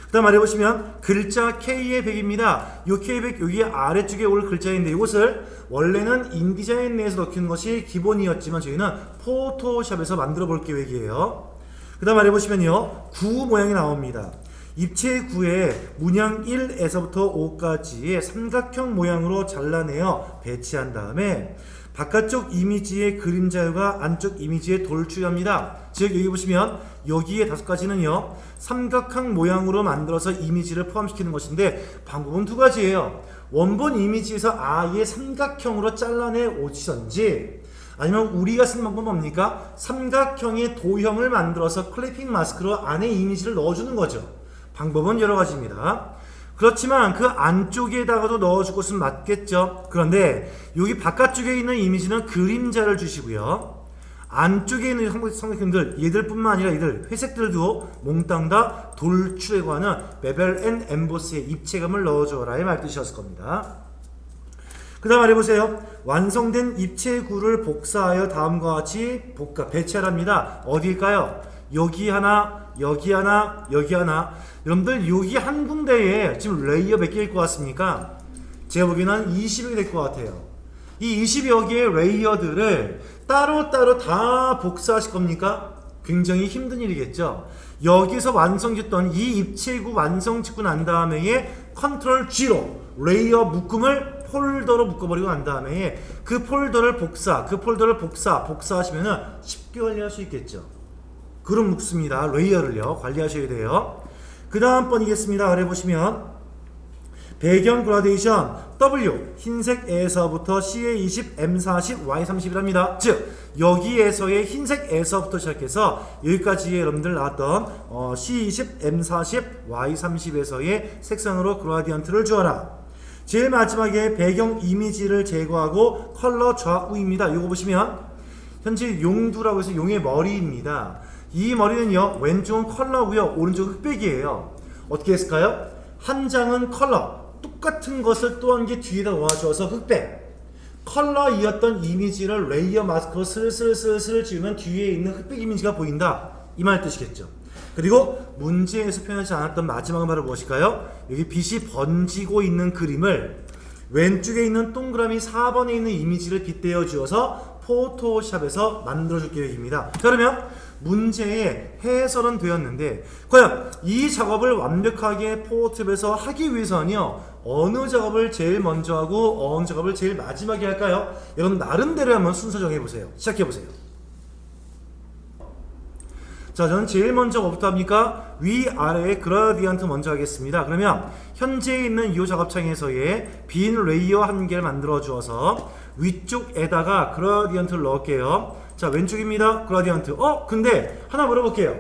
그 다음 아래 보시면 글자 K의 100입니다. 이 K100 여기 아래쪽에 올 글자인데 이것을 원래는 인디자인 내에서 넣는 것이 기본이었지만 저희는 포토샵에서 만들어 볼 계획이에요. 그 다음 아래 보시면요, 구 모양이 나옵니다. 입체 9에 문양 1에서부터 5까지의 삼각형 모양으로 잘라내어 배치한 다음에 바깥쪽 이미지의 그림자유가 안쪽 이미지에 돌출합니다. 즉 여기 보시면 여기에 5가지는요 삼각형 모양으로 만들어서 이미지를 포함시키는 것인데 방법은 2가지예요. 원본 이미지에서 아예 삼각형으로 잘라내 오시던지 아니면 우리가 쓴 방법은 뭡니까? 삼각형의 도형을 만들어서 클리핑 마스크로 안에 이미지를 넣어주는 거죠. 방법은 여러 가지입니다. 그렇지만 그 안쪽에다가도 넣어줄 것은 맞겠죠. 그런데 여기 바깥쪽에 있는 이미지는 그림자를 주시고요, 안쪽에 있는 삼각형들 얘들뿐만 아니라 얘들 회색들도 몽땅 다 돌출에 관한 베벨 앤 엠보스의 입체감을 넣어줘라의 말뜻이었을 겁니다. 그 다음 아래 보세요. 완성된 입체구를 복사하여 다음과 같이 배치하랍니다. 어디일까요? 여기 하나, 여기 하나, 여기 하나. 여러분들 여기 한 군데에 지금 레이어 몇 개일 것 같습니까? 제가 보기에는 한 20여 개 될 것 같아요. 이 20여 개의 레이어들을 따로따로 다 복사하실 겁니까? 굉장히 힘든 일이겠죠. 여기서 완성됐던 이 입체구 완성 짓고 난 다음에 컨트롤 G로 레이어 묶음을 폴더로 묶어버리고 난 다음에 그 폴더를 복사하시면은 쉽게 관리할 수 있겠죠. 그럼 묶습니다. 레이어를요 관리하셔야 돼요. 그 다음 번이겠습니다. 아래 보시면 배경 그라데이션 W 흰색에서부터 CA20, M40, Y30이랍니다. 즉 여기에서의 흰색에서부터 시작해서 여기까지의 여러분들 나왔던 C20, M40, Y30에서의 색상으로 그라디언트를 주어라. 제일 마지막에 배경 이미지를 제거하고 컬러 좌우입니다. 이거 보시면 현재 용두라고 해서 용의 머리입니다. 이 머리는요 왼쪽은 컬러고요 오른쪽은 흑백이에요. 어떻게 했을까요? 한 장은 컬러 똑같은 것을 또 한 개 뒤에다 놓아줘서 흑백 컬러이었던 이미지를 레이어 마스크로 슬슬 지우면 뒤에 있는 흑백 이미지가 보인다 이 말 뜻이겠죠. 그리고 문제에서 표현하지 않았던 마지막 말은 무엇일까요? 여기 빛이 번지고 있는 그림을 왼쪽에 있는 동그라미 4번에 있는 이미지를 빗대어 주어서 포토샵에서 만들어줄 계획입니다. 자, 그러면 문제의 해설은 되었는데 과연 이 작업을 완벽하게 포토샵에서 하기 위해서는요 어느 작업을 제일 먼저 하고 어느 작업을 제일 마지막에 할까요? 여러분 나름대로 한번 순서 정해보세요. 시작해보세요. 자, 저는 제일 먼저 뭐부터 합니까? 위아래의 그라디언트 먼저 하겠습니다. 그러면 현재 있는 이 작업창에서의 빈 레이어 한 개를 만들어 주어서 위쪽에다가 그라디언트를 넣을게요. 자, 왼쪽입니다. 그라디언트. 근데 하나 물어볼게요.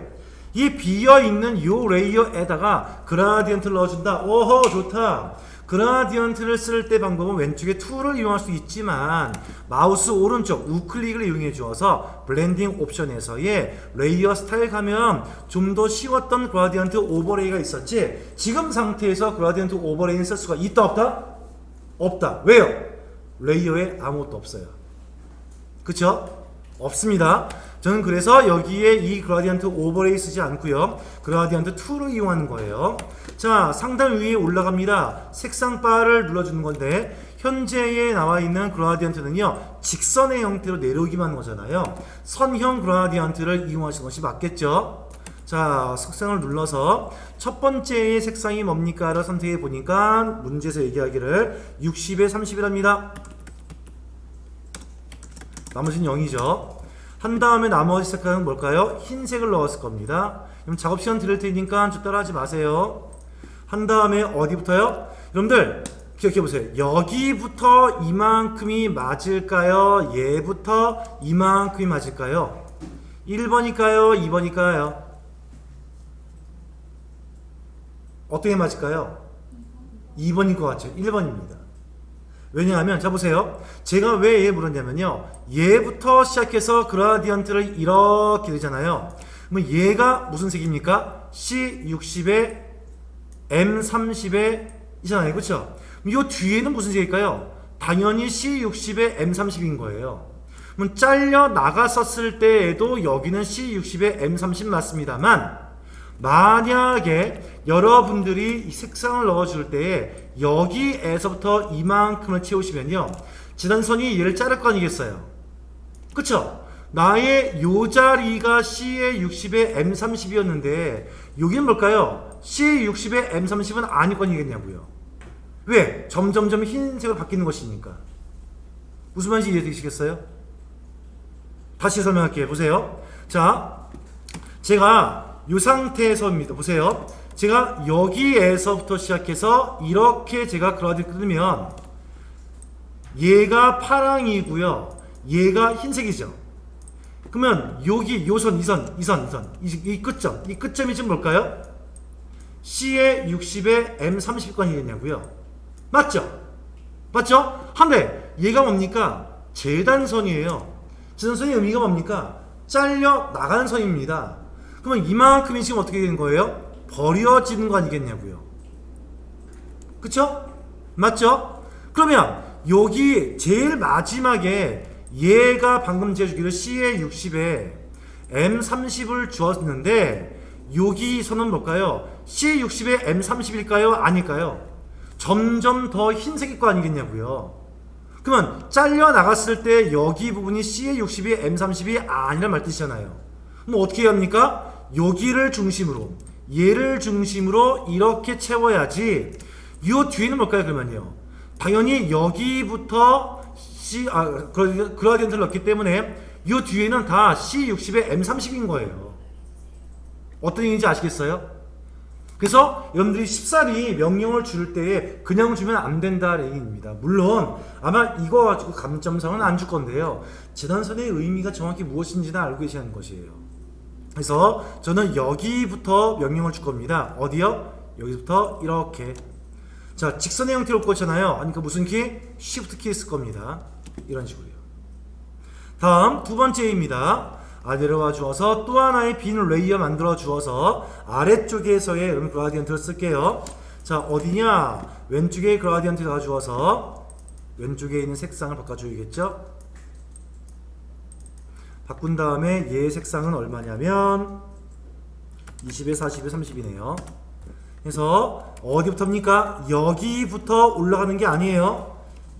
이 비어있는 이 레이어에다가 그라디언트를 넣어준다. 오호, 좋다. 그라디언트를 쓸 때 방법은 왼쪽에 툴을 이용할 수 있지만 마우스 오른쪽 우클릭을 이용해 주어서 블렌딩 옵션에서의 레이어 스타일 가면 좀 더 쉬웠던 그라디언트 오버레이가 있었지 지금 상태에서 그라디언트 오버레이는 쓸 수가 있다 없다? 없다. 왜요? 레이어에 아무것도 없어요. 그쵸? 없습니다. 저는 그래서 여기에 이 그라디언트 오버레이 쓰지 않고요 그라디언트 툴을 이용하는 거예요. 자, 상단 위에 올라갑니다. 색상 바를 눌러주는 건데 현재에 나와 있는 그라디언트는요 직선의 형태로 내려오기만 하는 거잖아요. 선형 그라디언트를 이용하시는 것이 맞겠죠. 자, 색상을 눌러서 첫 번째의 색상이 뭡니까? 를 선택해 보니까 문제에서 얘기하기를 60에 30이랍니다. 나머지는 0이죠. 한 다음에 나머지 색깔은 뭘까요? 흰색을 넣었을 겁니다. 그럼 작업 시간 드릴 테니까 좀 따라하지 마세요. 한 다음에 어디부터요? 여러분들 기억해 보세요. 여기부터 이만큼이 맞을까요? 얘부터 이만큼이 맞을까요? 1번일까요? 2번일까요? 어떻게 맞을까요? 2번일 것 같죠? 1번입니다. 왜냐하면 자 보세요. 제가 왜 얘 물었냐면요. 얘부터 시작해서 그라디언트를 이렇게 되잖아요. 그럼 얘가 무슨 색입니까? C60에 M30에 이잖아요. 그렇죠? 이 뒤에는 무슨 색일까요? 당연히 C60에 M30인 거예요. 그럼 잘려 나갔었을 때에도 여기는 C60에 M30 맞습니다만 만약에 여러분들이 이 색상을 넣어줄 때에 여기에서부터 이만큼을 채우시면요 지단선이 얘를 자를 거 아니겠어요. 그쵸? 나의 요 자리가 C의 60에 M30이었는데 여기는 뭘까요? C의 60에 M30은 아닐 거 아니겠냐고요. 왜? 점점점 흰색으로 바뀌는 것이니까. 무슨 말인지 이해되시겠어요? 다시 설명할게요. 보세요. 자, 제가 이 상태에서입니다. 보세요. 제가 여기에서부터 시작해서 이렇게 제가 그라디언트 끄면 얘가 파랑이고요. 얘가 흰색이죠. 그러면 여기 요선, 이 끝점, 이 끝점이 지금 뭘까요? C의 60에 M30관이겠냐고요. 맞죠? 맞죠? 한데 얘가 뭡니까? 재단선이에요. 지선선의 의미가 뭡니까? 잘려 나가는 선입니다. 그러면 이만큼이 지금 어떻게 되는 거예요? 버려지는 거 아니겠냐고요. 그쵸? 맞죠? 그러면 여기 제일 마지막에 얘가 방금 제가 주기를 C에 60에 M30을 주었는데 여기 선은 뭘까요? C에 60에 M30일까요? 아닐까요? 점점 더 흰색일 거 아니겠냐고요. 그러면 잘려 나갔을 때 여기 부분이 C에 60이 M30이 아니란 말 뜻이잖아요. 그럼 어떻게 해야 합니까? 여기를 중심으로 얘를 중심으로 이렇게 채워야지. 이 뒤에는 뭘까요? 그러면요 당연히 여기부터 그라디언트를 넣기 때문에 이 뒤에는 다 C60에 M30인 거예요. 어떤 얘기인지 아시겠어요? 그래서 여러분들이 쉽사리 명령을 줄 때에 그냥 주면 안 된다는 얘기입니다. 물론 아마 이거 가지고 감점상은 안 줄 건데요. 재단선의 의미가 정확히 무엇인지는 알고 계시는 것이에요. 그래서 저는 여기부터 명령을 줄 겁니다. 어디요? 여기부터 이렇게. 자, 직선의 형태로 올 거잖아요. 그러니까 무슨 키? Shift 키 쓸 겁니다. 이런 식으로요. 다음 두 번째입니다. 내려와 주어서 또 하나의 빈 레이어 만들어 주어서 아래쪽에서의 여러분 그라디언트를 쓸게요. 자, 어디냐? 왼쪽에 그라디언트 가 주어서 왼쪽에 있는 색상을 바꿔줘야겠죠? 바꾼 다음에 얘의 색상은 얼마냐면 20에 40에 30이네요. 그래서 어디부터입니까? 여기부터 올라가는 게 아니에요.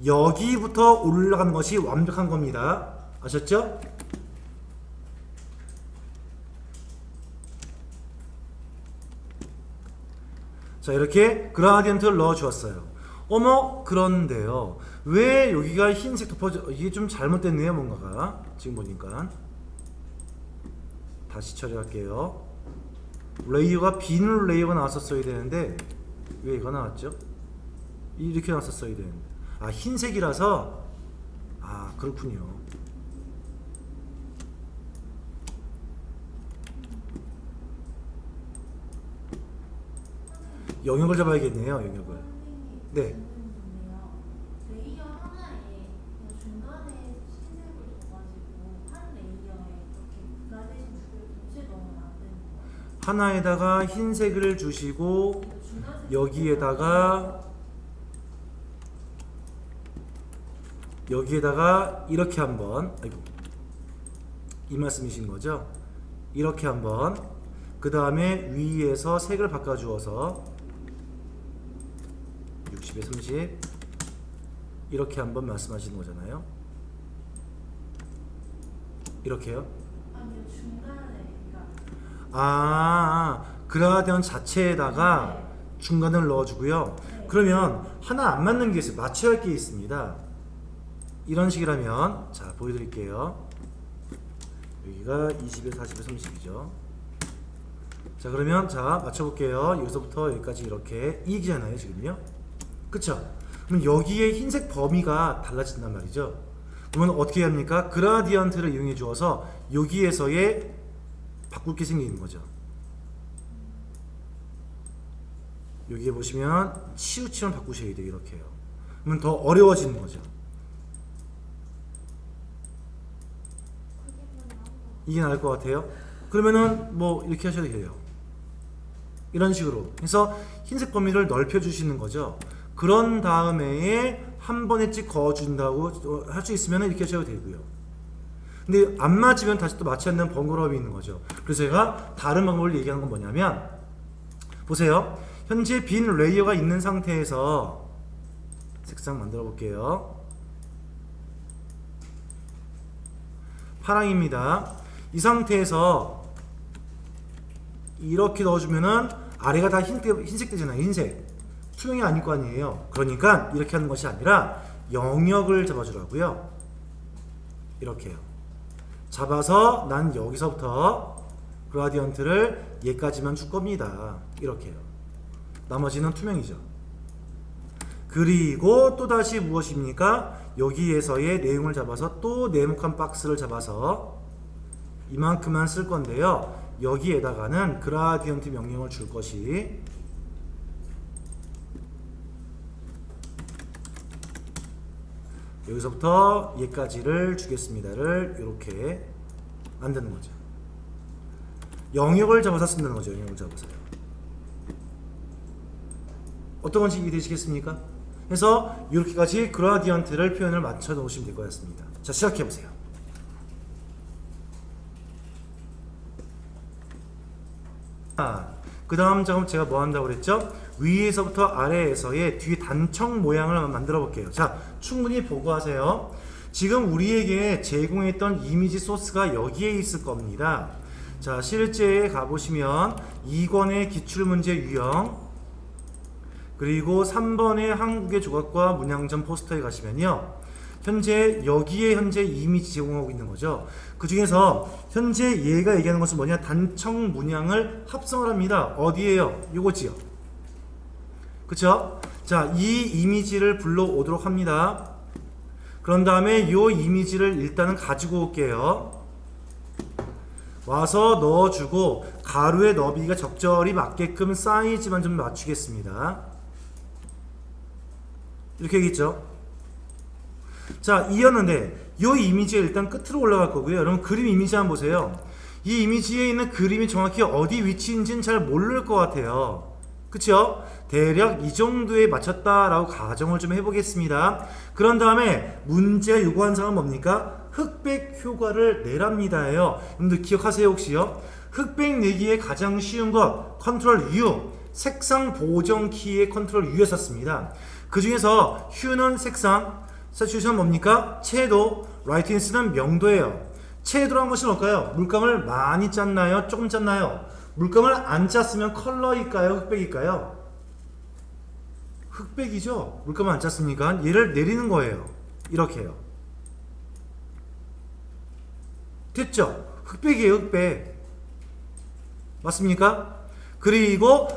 여기부터 올라가는 것이 완벽한 겁니다. 아셨죠? 자, 이렇게 그라디언트를 넣어 주었어요. 어머, 그런데요. 왜 여기가 흰색 덮어져, 이게 좀 잘못됐네요, 뭔가가. 지금 보니까. 다시 처리할게요. 레이어가 빈 레이어가 나왔었어야 되는데, 왜 이거 나왔죠? 이렇게 나왔었어야 되는데. 흰색이라서, 그렇군요. 영역을 잡아야겠네요, 영역을. 네. 레이어 하나에 중간에 흰색을 줘가지고 한 레이어에 이렇게 그라데이션 두 개를 동시에 넣으면 안 되는 거예요. 하나에다가 흰색을 주시고 여기에다가 이렇게 한번, 이 말씀이신 거죠? 이렇게 한번, 그 다음에 위에서 색을 바꿔주어서 60에 30 이렇게 한번 말씀하시는 거잖아요. 이렇게요? 아니요, 중간에 그라디언 자체에다가 네. 중간을 넣어주고요. 네. 그러면 하나 안 맞는 게 있어요. 맞춰야 할 게 있습니다. 이런 식이라면 자, 보여드릴게요. 여기가 20에 40에 30이죠. 자, 그러면 자, 맞춰볼게요. 여기서부터 여기까지 이렇게 이익이잖아요, 지금요. 그쵸? 그럼 여기에 흰색 범위가 달라진단 말이죠. 그러면 어떻게 해야 합니까? 그라디언트를 이용해 주어서 여기에서의 바꿀 게 생기는 거죠. 여기에 보시면 치우치면 바꾸셔야 돼요. 이렇게요. 그러면 더 어려워지는 거죠. 이게 나을 것 같아요. 그러면은 뭐 이렇게 하셔도 돼요. 이런 식으로 해서 흰색 범위를 넓혀 주시는 거죠. 그런 다음에 한 번에 찍 그어준다고 할 수 있으면 이렇게 하셔도 되고요. 근데 안 맞으면 다시 또 맞춰야 되는 번거로움이 있는 거죠. 그래서 제가 다른 방법을 얘기하는 건 뭐냐면, 보세요. 현재 빈 레이어가 있는 상태에서 색상 만들어 볼게요. 파랑입니다. 이 상태에서 이렇게 넣어주면은 아래가 다 흰색 되잖아요. 흰색. 투명이 아닐 거 아니에요. 그러니까 이렇게 하는 것이 아니라 영역을 잡아주라고요. 이렇게요. 잡아서 난 여기서부터 그라디언트를 얘까지만 줄 겁니다. 이렇게요. 나머지는 투명이죠. 그리고 또 다시 무엇입니까? 여기에서의 내용을 잡아서 또 네모칸 박스를 잡아서 이만큼만 쓸 건데요. 여기에다가는 그라디언트 명령을 줄 것이 여기서부터 얘까지를 주겠습니다를 이렇게 만드는 거죠. 영역을 잡아서 쓴다는 거죠. 영역을 잡아서요. 어떤 건지 이해되시겠습니까? 그래서 이렇게까지 그라디언트를 표현을 맞춰 놓으시면 될 것 같습니다. 자, 시작해 보세요. 그 다음 작업 제가 뭐 한다고 그랬죠? 위에서부터 아래에서의 뒤 단청 모양을 만들어 볼게요. 자, 충분히 보고하세요. 지금 우리에게 제공했던 이미지 소스가 여기에 있을 겁니다. 자, 실제에 가보시면 2권의 기출문제 유형, 그리고 3번의 한국의 조각과 문양전 포스터에 가시면요, 현재 여기에 현재 이미지 제공하고 있는 거죠. 그 중에서 현재 얘가 얘기하는 것은 뭐냐? 단청 문양을 합성을 합니다. 어디에요? 요거지요. 그쵸? 자, 이 이미지를 불러오도록 합니다. 그런 다음에 요 이미지를 일단은 가지고 올게요. 와서 넣어주고 가루의 너비가 적절히 맞게끔 사이즈만 좀 맞추겠습니다. 이렇게 얘기했죠. 자, 이었는데 이 이미지가 일단 끝으로 올라갈 거고요. 여러분 그림 이미지 한번 보세요. 이 이미지에 있는 그림이 정확히 어디 위치인지는 잘 모를 것 같아요. 그쵸? 대략 이 정도에 맞췄다라고 가정을 좀 해보겠습니다. 그런 다음에 문제가 요구한 사항은 뭡니까? 흑백 효과를 내랍니다예요. 여러분들 기억하세요 혹시요? 흑백 내기에 가장 쉬운 것 컨트롤 U, 색상 보정 키의 컨트롤 U에 썼습니다. 그 중에서 Hu는 색상, Saturation 뭡니까? 채도, Lightness는 명도예요. 채도란 것이 뭘까요? 물감을 많이 짰나요? 조금 짰나요? 물감을 안 짰으면 컬러일까요? 흑백일까요? 흑백이죠. 물감을 안 짰으니까 얘를 내리는 거예요. 이렇게요. 됐죠? 흑백이에요. 흑백. 맞습니까? 그리고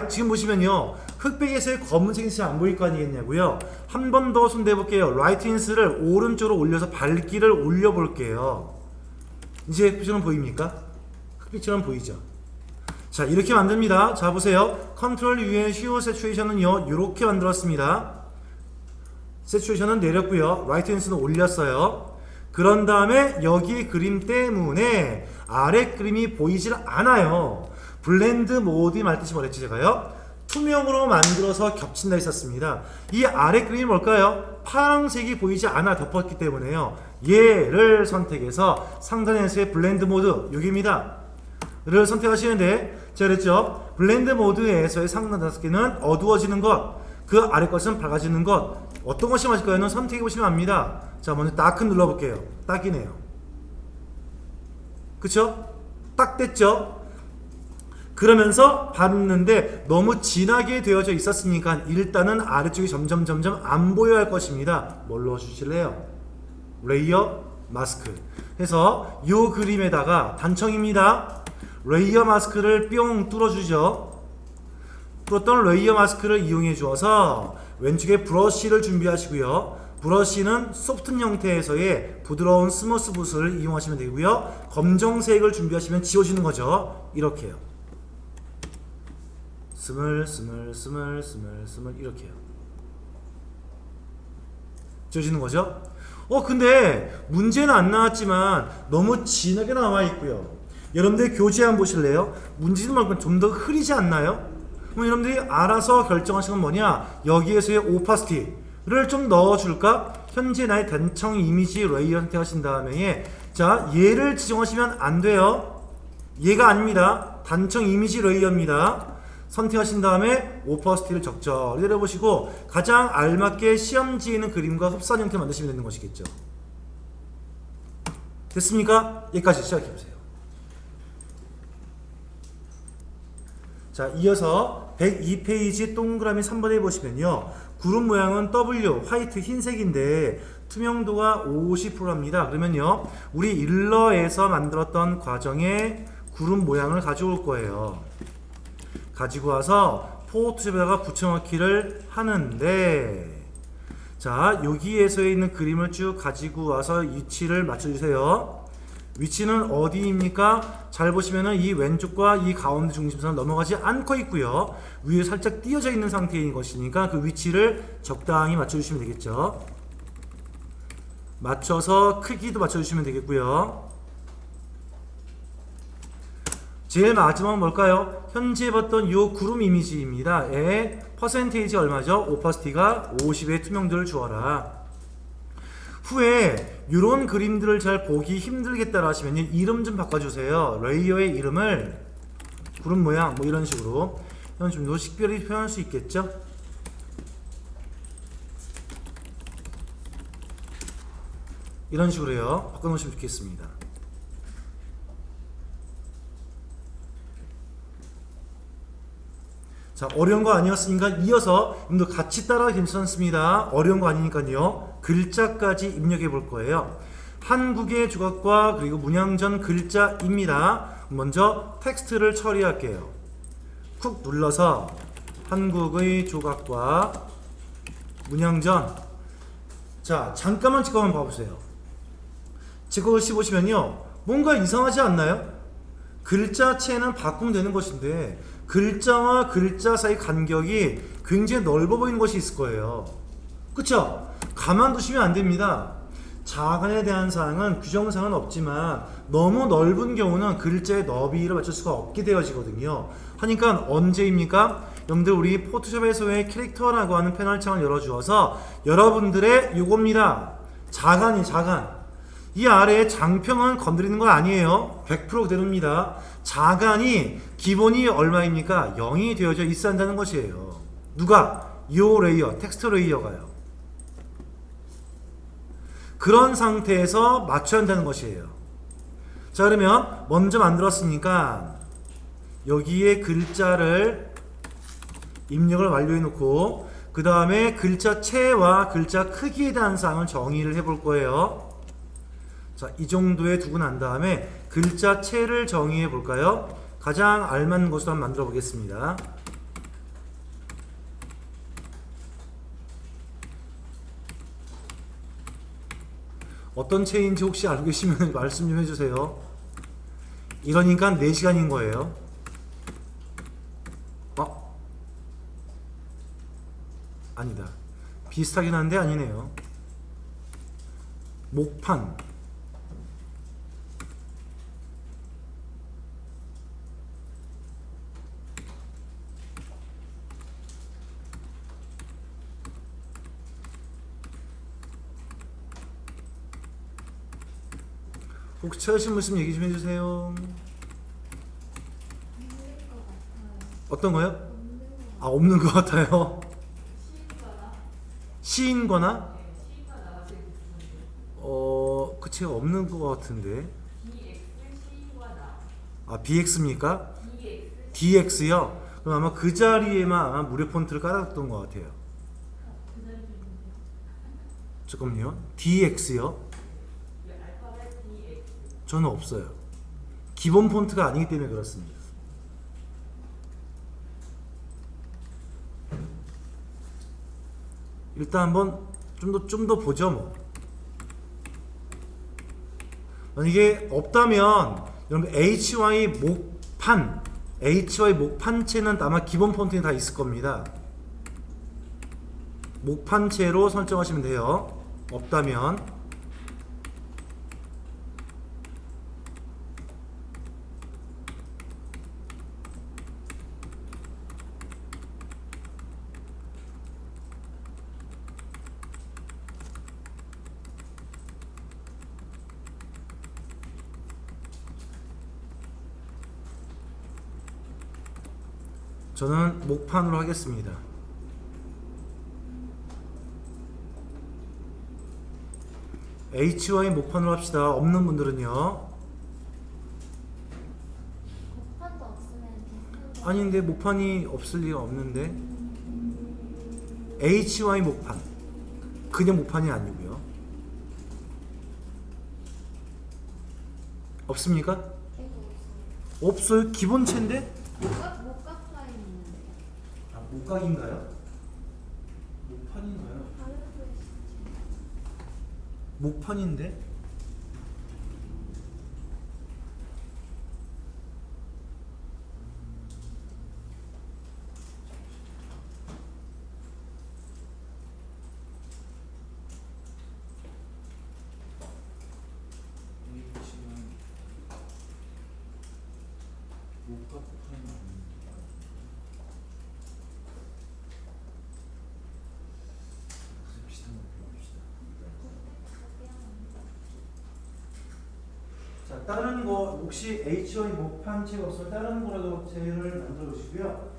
지금 보시면요, 흑백에서의 검은색이 잘 안 보일 거 아니겠냐고요. 한 번 더 손 대볼게요. 라이트인스를 오른쪽으로 올려서 밝기를 올려볼게요. 이제 흑백처럼 보입니까? 흑백처럼 보이죠? 자, 이렇게 만듭니다. 자, 보세요. 컨트롤 U의 Hue 세츄레이션은요, 이렇게 만들었습니다. 세츄레이션은 내렸고요, 라이트인스는 올렸어요. 그런 다음에 여기 그림 때문에 아래 그림이 보이질 않아요. 블렌드 모드 말뜻이 뭐랬지 제가요? 투명으로 만들어서 겹친다 했었습니다. 이 아래 그림이 뭘까요? 파란색이 보이지 않아 덮었기 때문에요. 얘를 선택해서 상단에서의 블렌드 모드 여기입니다. 를 선택하시는데 제가 그랬죠? 블렌드 모드에서의 상단 5개는 어두워지는 것, 그 아래 것은 밝아지는 것, 어떤 것이 맞을까요? 선택해 보시면 압니다. 자, 먼저 다크 눌러볼게요. 딱이네요. 그쵸? 딱 됐죠? 그러면서 봤는데 너무 진하게 되어져 있었으니까 일단은 아래쪽이 점점 안 보여야 할 것입니다. 뭘 넣어주실래요? 레이어 마스크. 그래서 이 그림에다가 단청입니다. 레이어 마스크를 뿅 뚫어주죠. 뚫었던 레이어 마스크를 이용해 주어서 왼쪽에 브러쉬를 준비하시고요. 브러쉬는 소프트 형태에서의 부드러운 스무스 붓을 이용하시면 되고요. 검정색을 준비하시면 지워지는 거죠. 이렇게요. 스물 이렇게요. 지워지는 거죠. 근데 문제는 안 나왔지만 너무 진하게 나와 있고요. 여러분들 교재 한번 보실래요? 문제는 말고 좀 더 흐리지 않나요? 그럼 여러분들이 알아서 결정하시는 건 뭐냐? 여기에서의 오파시티를 좀 넣어줄까? 현재 나의 단청 이미지 레이어 선택하신 다음에 자, 얘를 지정하시면 안 돼요. 얘가 아닙니다. 단청 이미지 레이어입니다. 선택하신 다음에 오퍼시티를 적절히 내려보시고 가장 알맞게 시험지에 있는 그림과 흡사한 형태 만드시면 되는 것이겠죠. 됐습니까? 여기까지 시작해보세요. 자, 이어서 102페이지 동그라미 3번에 보시면요, 구름 모양은 W, 화이트, 흰색인데 투명도가 50%입니다. 그러면요, 우리 일러에서 만들었던 과정의 구름 모양을 가져올 거예요. 가지고 와서 포토샵에다가 붙여넣기를 하는데, 자, 여기에서 있는 그림을 쭉 가지고 와서 위치를 맞춰주세요. 위치는 어디입니까? 잘 보시면은 이 왼쪽과 이 가운데 중심선을 넘어가지 않고 있고요. 위에 살짝 띄어져 있는 상태인 것이니까 그 위치를 적당히 맞춰주시면 되겠죠. 맞춰서 크기도 맞춰주시면 되겠고요. 제일 마지막은 뭘까요? 현재 봤던 요 구름 이미지입니다. 에 퍼센테이지 얼마죠? 오파시티가 50의 투명도를 주어라. 후에 이런 그림들을 잘 보기 힘들겠다라 하시면 이름 좀 바꿔주세요. 레이어의 이름을 구름 모양 뭐 이런 식으로 좀 더 식별히 표현할 수 있겠죠? 이런 식으로요. 바꿔놓으시면 좋겠습니다. 자, 어려운 거 아니었으니까 이어서 여러분들 같이 따라 괜찮습니다. 어려운 거 아니니까요. 글자까지 입력해 볼 거예요. 한국의 조각과 그리고 문양전 글자입니다. 먼저 텍스트를 처리할게요. 쿡 눌러서 한국의 조각과 문양전. 자, 잠깐만 한번 봐보세요. 지그시 보시면요. 뭔가 이상하지 않나요? 글자체는 바꾸면 되는 것인데 글자와 글자 사이 간격이 굉장히 넓어 보이는 것이 있을 거예요. 그쵸? 가만두시면 안 됩니다. 자간에 대한 사항은 규정사항은 없지만 너무 넓은 경우는 글자의 너비를 맞출 수가 없게 되어지거든요. 하니까 언제입니까? 여러분들 우리 포토샵에서의 캐릭터라고 하는 패널 창을 열어주어서 여러분들의 요겁니다. 자간. 이 아래에 장평은 건드리는 거 아니에요. 100% 그대로입니다. 자간이 기본이 얼마입니까? 0이 되어져 있어야 한다는 것이에요. 누가? 요 레이어, 텍스트 레이어가요. 그런 상태에서 맞춰야 한다는 것이에요. 자, 그러면 먼저 만들었으니까 여기에 글자를 입력을 완료해 놓고 그 다음에 글자체와 글자 크기에 대한 사항을 정의를 해볼 거예요. 자, 이 정도에 두고 난 다음에 글자체를 정의해 볼까요? 가장 알맞는 것으로 한번 만들어 보겠습니다. 어떤 체인지 혹시 알고 계시면 말씀 좀 해주세요. 이러니까 4시간인 거예요. 아니다. 비슷하긴 한데 아니네요. 목판. 혹시 찾으신 말씀 얘기 좀 해주세요. 어떤 거요? 없는 것 같아요. 시인거나? 그 책 없는 것 같은데. BX입니까? DX요? 그럼 아마 그 자리에만 아마 무료 폰트를 깔아뒀던 것 같아요. 잠깐만요. DX요? 저는 없어요. 기본 폰트가 아니기 때문에 그렇습니다. 일단 한번 좀 더 보죠 뭐. 만약에 없다면 여러분 HY 목판체는 아마 기본 폰트에 다 있을 겁니다. 목판체로 설정하시면 돼요. 없다면 저는 목판으로 하겠습니다. HY 목판으로 합시다. 없는 분들은요. 목판도 없으면 아닌데 목판이 없을 리가 없는데. HY 목판. 그냥 목판이 아니고요. 없습니까? 없어요. 기본체인데? 목각 라인 있는데. 목각인가요? 목판인가요? 목판인데? 목값 프라임 비슷한 거 배웁시다. 자, 다른 거 혹시 HY 목판 책 없으면 다른 거라도 책을 만들어 주시고요.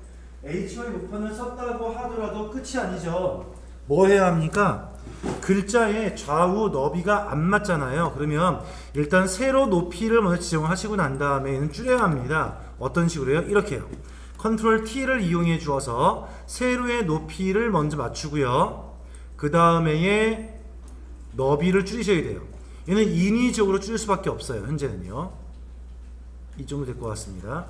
HY 목판을 썼다고 하더라도 끝이 아니죠. 뭐 해야 합니까? 글자의 좌우 너비가 안 맞잖아요. 그러면 일단 세로 높이를 먼저 지정하시고 난 다음에는 줄여야 합니다. 어떤 식으로요? 이렇게요. 컨트롤 T를 이용해 주어서 세로의 높이를 먼저 맞추고요. 그 다음에 너비를 줄이셔야 돼요. 얘는 인위적으로 줄일 수밖에 없어요. 현재는요. 이 정도 될 것 같습니다.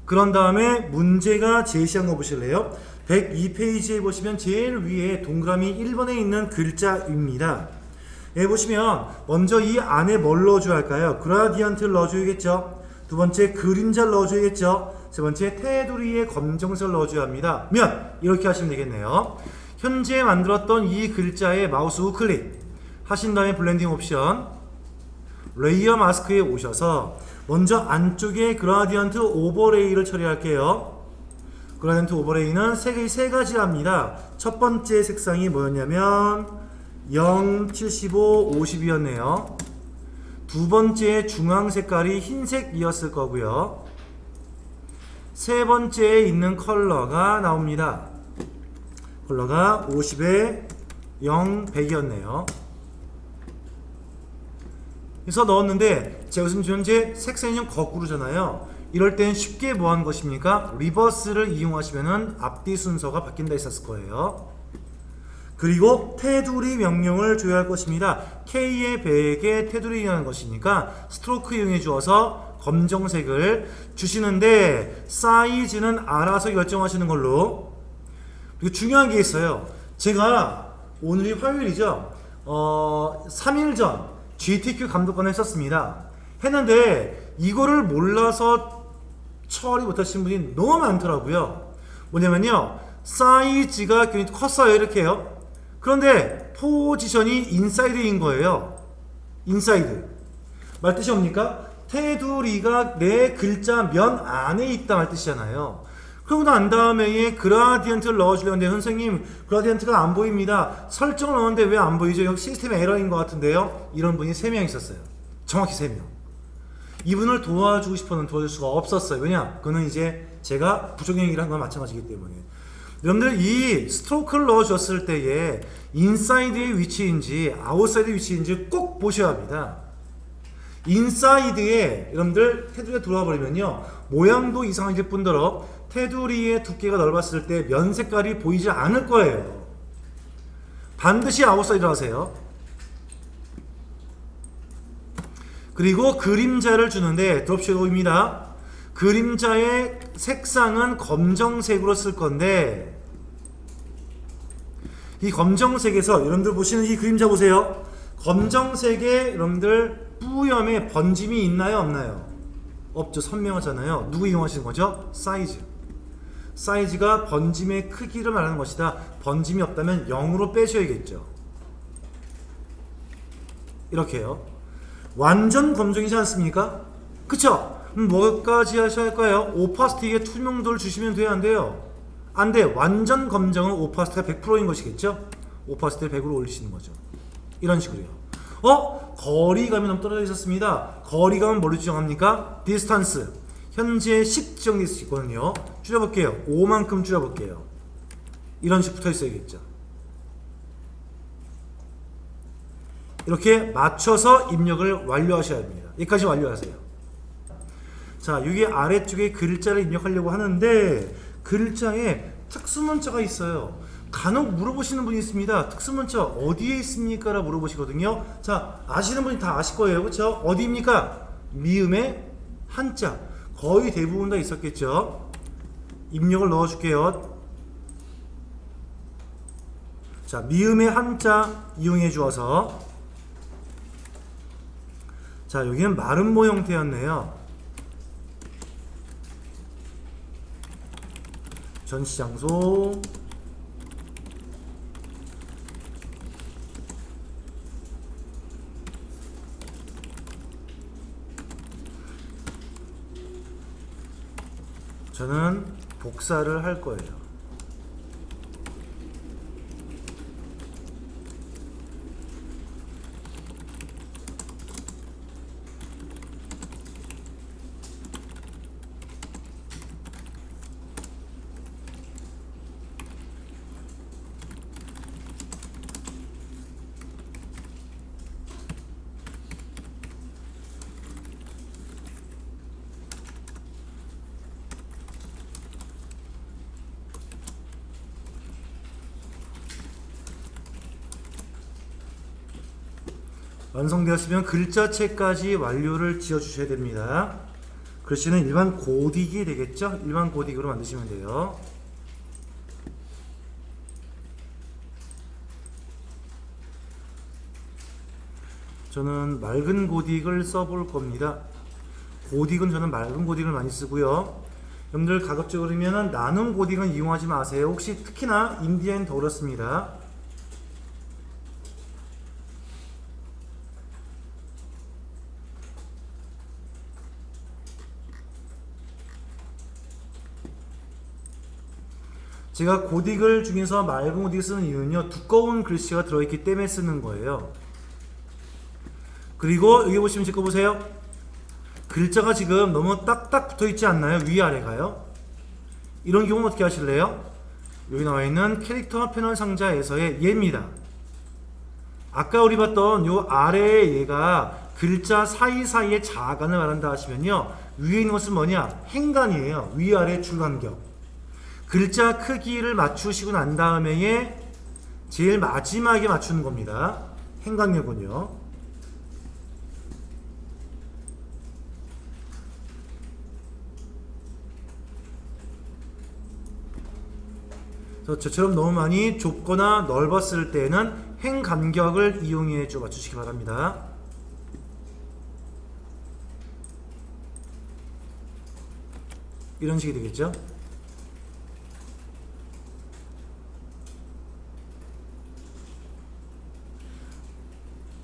그런 다음에 문제가 제시한 거 보실래요? 102페이지에 보시면 제일 위에 동그라미 1번에 있는 글자입니다. 여기 보시면 먼저 이 안에 뭘 넣어줘야 할까요? 그라디언트를 넣어줘야겠죠. 두 번째 그림자를 넣어줘야겠죠. 세 번째 테두리에 검정색을 넣어줘야 합니다. 이렇게 하시면 되겠네요. 현재 만들었던 이 글자에 마우스 우클릭 하신 다음에 블렌딩 옵션 레이어 마스크에 오셔서 먼저 안쪽에 그라디언트 오버레이를 처리할게요. 그라디언트 오버레이는 세 가지랍니다. 첫 번째 색상이 뭐였냐면 0, 75, 50이었네요. 두 번째 중앙 색깔이 흰색이었을 거고요. 세 번째에 있는 컬러가 나옵니다. 컬러가 50에 0, 100이었네요. 그래서 넣었는데 제가 지금 현재 색상이 좀 거꾸로잖아요. 이럴 땐 쉽게 뭐 하는 것입니까? 리버스를 이용하시면은 앞뒤 순서가 바뀐다 했었을 거예요. 그리고 테두리 명령을 줘야 할 것입니다. K의 100에 테두리라는 것이니까 스트로크 이용해 주어서 검정색을 주시는데 사이즈는 알아서 결정하시는 걸로. 그리고 중요한 게 있어요. 제가 오늘이 화요일이죠. 3일 전 GTQ 감독관을 했었습니다. 했는데 이거를 몰라서 처리 못하신 분이 너무 많더라고요. 뭐냐면요, 사이즈가 굉장히 컸어요. 이렇게요. 그런데 포지션이 인사이드인 거예요. 인사이드. 말 뜻이 뭡니까? 테두리가 내 글자 면 안에 있다 말 뜻이잖아요. 그러고 난 다음에 그라디언트를 넣어주려는데 선생님 그라디언트가 안 보입니다. 설정을 넣었는데 왜 안 보이죠? 여기 시스템 에러인 것 같은데요. 이런 분이 3명 있었어요. 정확히 3명. 이분을 도와주고 싶어는 도와줄 수가 없었어요. 왜냐? 그거는 이제 제가 부정행위를 한 건 마찬가지이기 때문에. 여러분들 이 스트로크를 넣어줬을 때에 인사이드의 위치인지 아웃사이드의 위치인지 꼭 보셔야 합니다. 인사이드에 여러분들 테두리가 들어와 버리면요, 모양도 이상해질 뿐더러 테두리의 두께가 넓었을 때 면 색깔이 보이지 않을 거예요. 반드시 아웃사이드로 하세요. 그리고 그림자를 주는데 드롭 섀도우입니다. 그림자의 색상은 검정색으로 쓸 건데 이 검정색에서 여러분들 보시는 이 그림자 보세요. 검정색에 여러분들 뿌염에 번짐이 있나요? 없나요? 없죠. 선명하잖아요. 누구 이용하시는 거죠? 사이즈. 사이즈가 번짐의 크기를 말하는 것이다. 번짐이 없다면 0으로 빼셔야겠죠. 이렇게요. 완전 검정이지 않습니까? 그쵸? 뭐까지 하셔야 할까요? 오파시티에 투명도를 주시면 돼요? 안 돼요? 안 돼. 완전 검정은 오파시티가 100%인 것이겠죠? 오파시티를 100으로 올리시는 거죠. 이런 식으로요. 거리감이 너무 떨어져 있었습니다. 거리감은 뭘로 지정합니까? 디스턴스. 현재 10 지정될 수 있거든요. 줄여볼게요. 5만큼 줄여볼게요. 이런 식으로 붙어 있어야겠죠. 이렇게 맞춰서 입력을 완료하셔야 합니다. 여기까지 완료하세요. 자, 여기 아래쪽에 글자를 입력하려고 하는데 글자에 특수문자가 있어요. 간혹 물어보시는 분이 있습니다. 특수문자 어디에 있습니까? 라고 물어보시거든요. 자, 아시는 분이 다 아실 거예요. 그렇죠? 어디입니까? 미음의 한자. 거의 대부분 다 있었겠죠. 입력을 넣어줄게요. 자, 미음의 한자 이용해 주어서, 자, 여기는 마름모 형태였네요. 전시장소, 저는 복사를 할 거예요. 완성되었으면 글자체까지 완료를 지어 주셔야 됩니다. 글씨는 일반 고딕이 되겠죠? 일반 고딕으로 만드시면 돼요. 저는 맑은 고딕을 써볼 겁니다. 고딕은 저는 맑은 고딕을 많이 쓰고요. 여러분들 가급적이면 나눔 고딕은 이용하지 마세요. 혹시 특히나 인디엔 더 어렵습니다. 제가 고딕을 중에서 맑은 고딕을 쓰는 이유는요, 두꺼운 글씨가 들어있기 때문에 쓰는 거예요. 그리고 여기 보시면 제 거 보세요. 글자가 지금 너무 딱딱 붙어있지 않나요? 위아래가요. 이런 경우는 어떻게 하실래요? 여기 나와있는 캐릭터 패널 상자에서의 얘입니다. 아까 우리 봤던 요 아래의 얘가 글자 사이사이의 자간을 말한다 하시면요, 위에 있는 것은 뭐냐? 행간이에요. 위아래 줄간격. 글자 크기를 맞추시고 난 다음에 제일 마지막에 맞추는 겁니다. 행간격은요. 저처럼 너무 많이 좁거나 넓었을 때는 행간격을 이용해 줘 맞추시기 바랍니다. 이런 식이 되겠죠.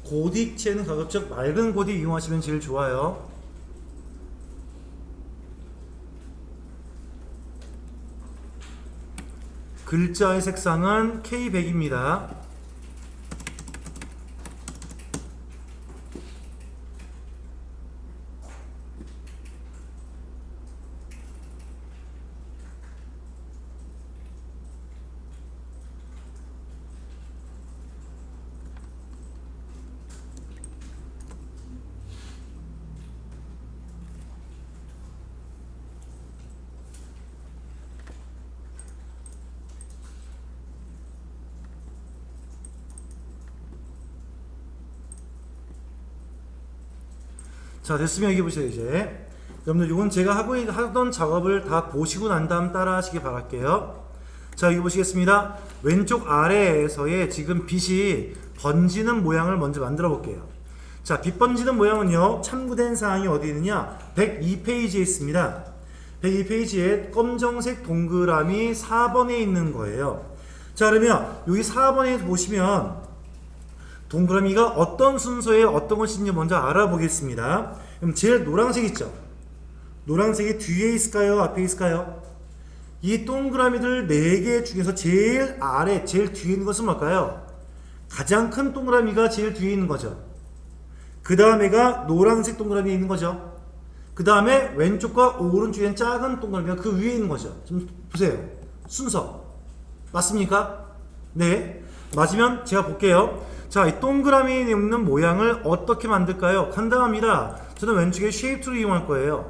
고딕체는 가급적 맑은 고딕 이용하시면 제일 좋아요. 글자의 색상은 K100입니다. 자, 됐으면 여기 보세요. 이제 여러분들 이건 제가 하던 작업을 다 보시고 난 다음 따라 하시기 바랄게요. 자, 여기 보시겠습니다. 왼쪽 아래에서의 지금 빛이 번지는 모양을 먼저 만들어 볼게요. 자, 빛 번지는 모양은요, 참고된 사항이 어디 있느냐, 102페이지에 있습니다. 102페이지에 검정색 동그라미 4번에 있는 거예요. 자, 그러면 여기 4번에 보시면 동그라미가 어떤 순서에 어떤 것인지 먼저 알아보겠습니다. 그럼 제일 노란색 있죠? 노란색이 뒤에 있을까요? 앞에 있을까요? 이 동그라미들 4개 중에서 제일 아래, 제일 뒤에 있는 것은 뭘까요? 가장 큰 동그라미가 제일 뒤에 있는 거죠. 그 다음에가 노란색 동그라미에 있는 거죠. 그 다음에 왼쪽과 오른쪽엔 작은 동그라미가 그 위에 있는 거죠. 좀 보세요. 순서 맞습니까? 네, 맞으면 제가 볼게요. 자, 이 동그라미에 있는 모양을 어떻게 만들까요? 간단합니다. 저는 왼쪽에 쉐입 툴을 이용할 거예요.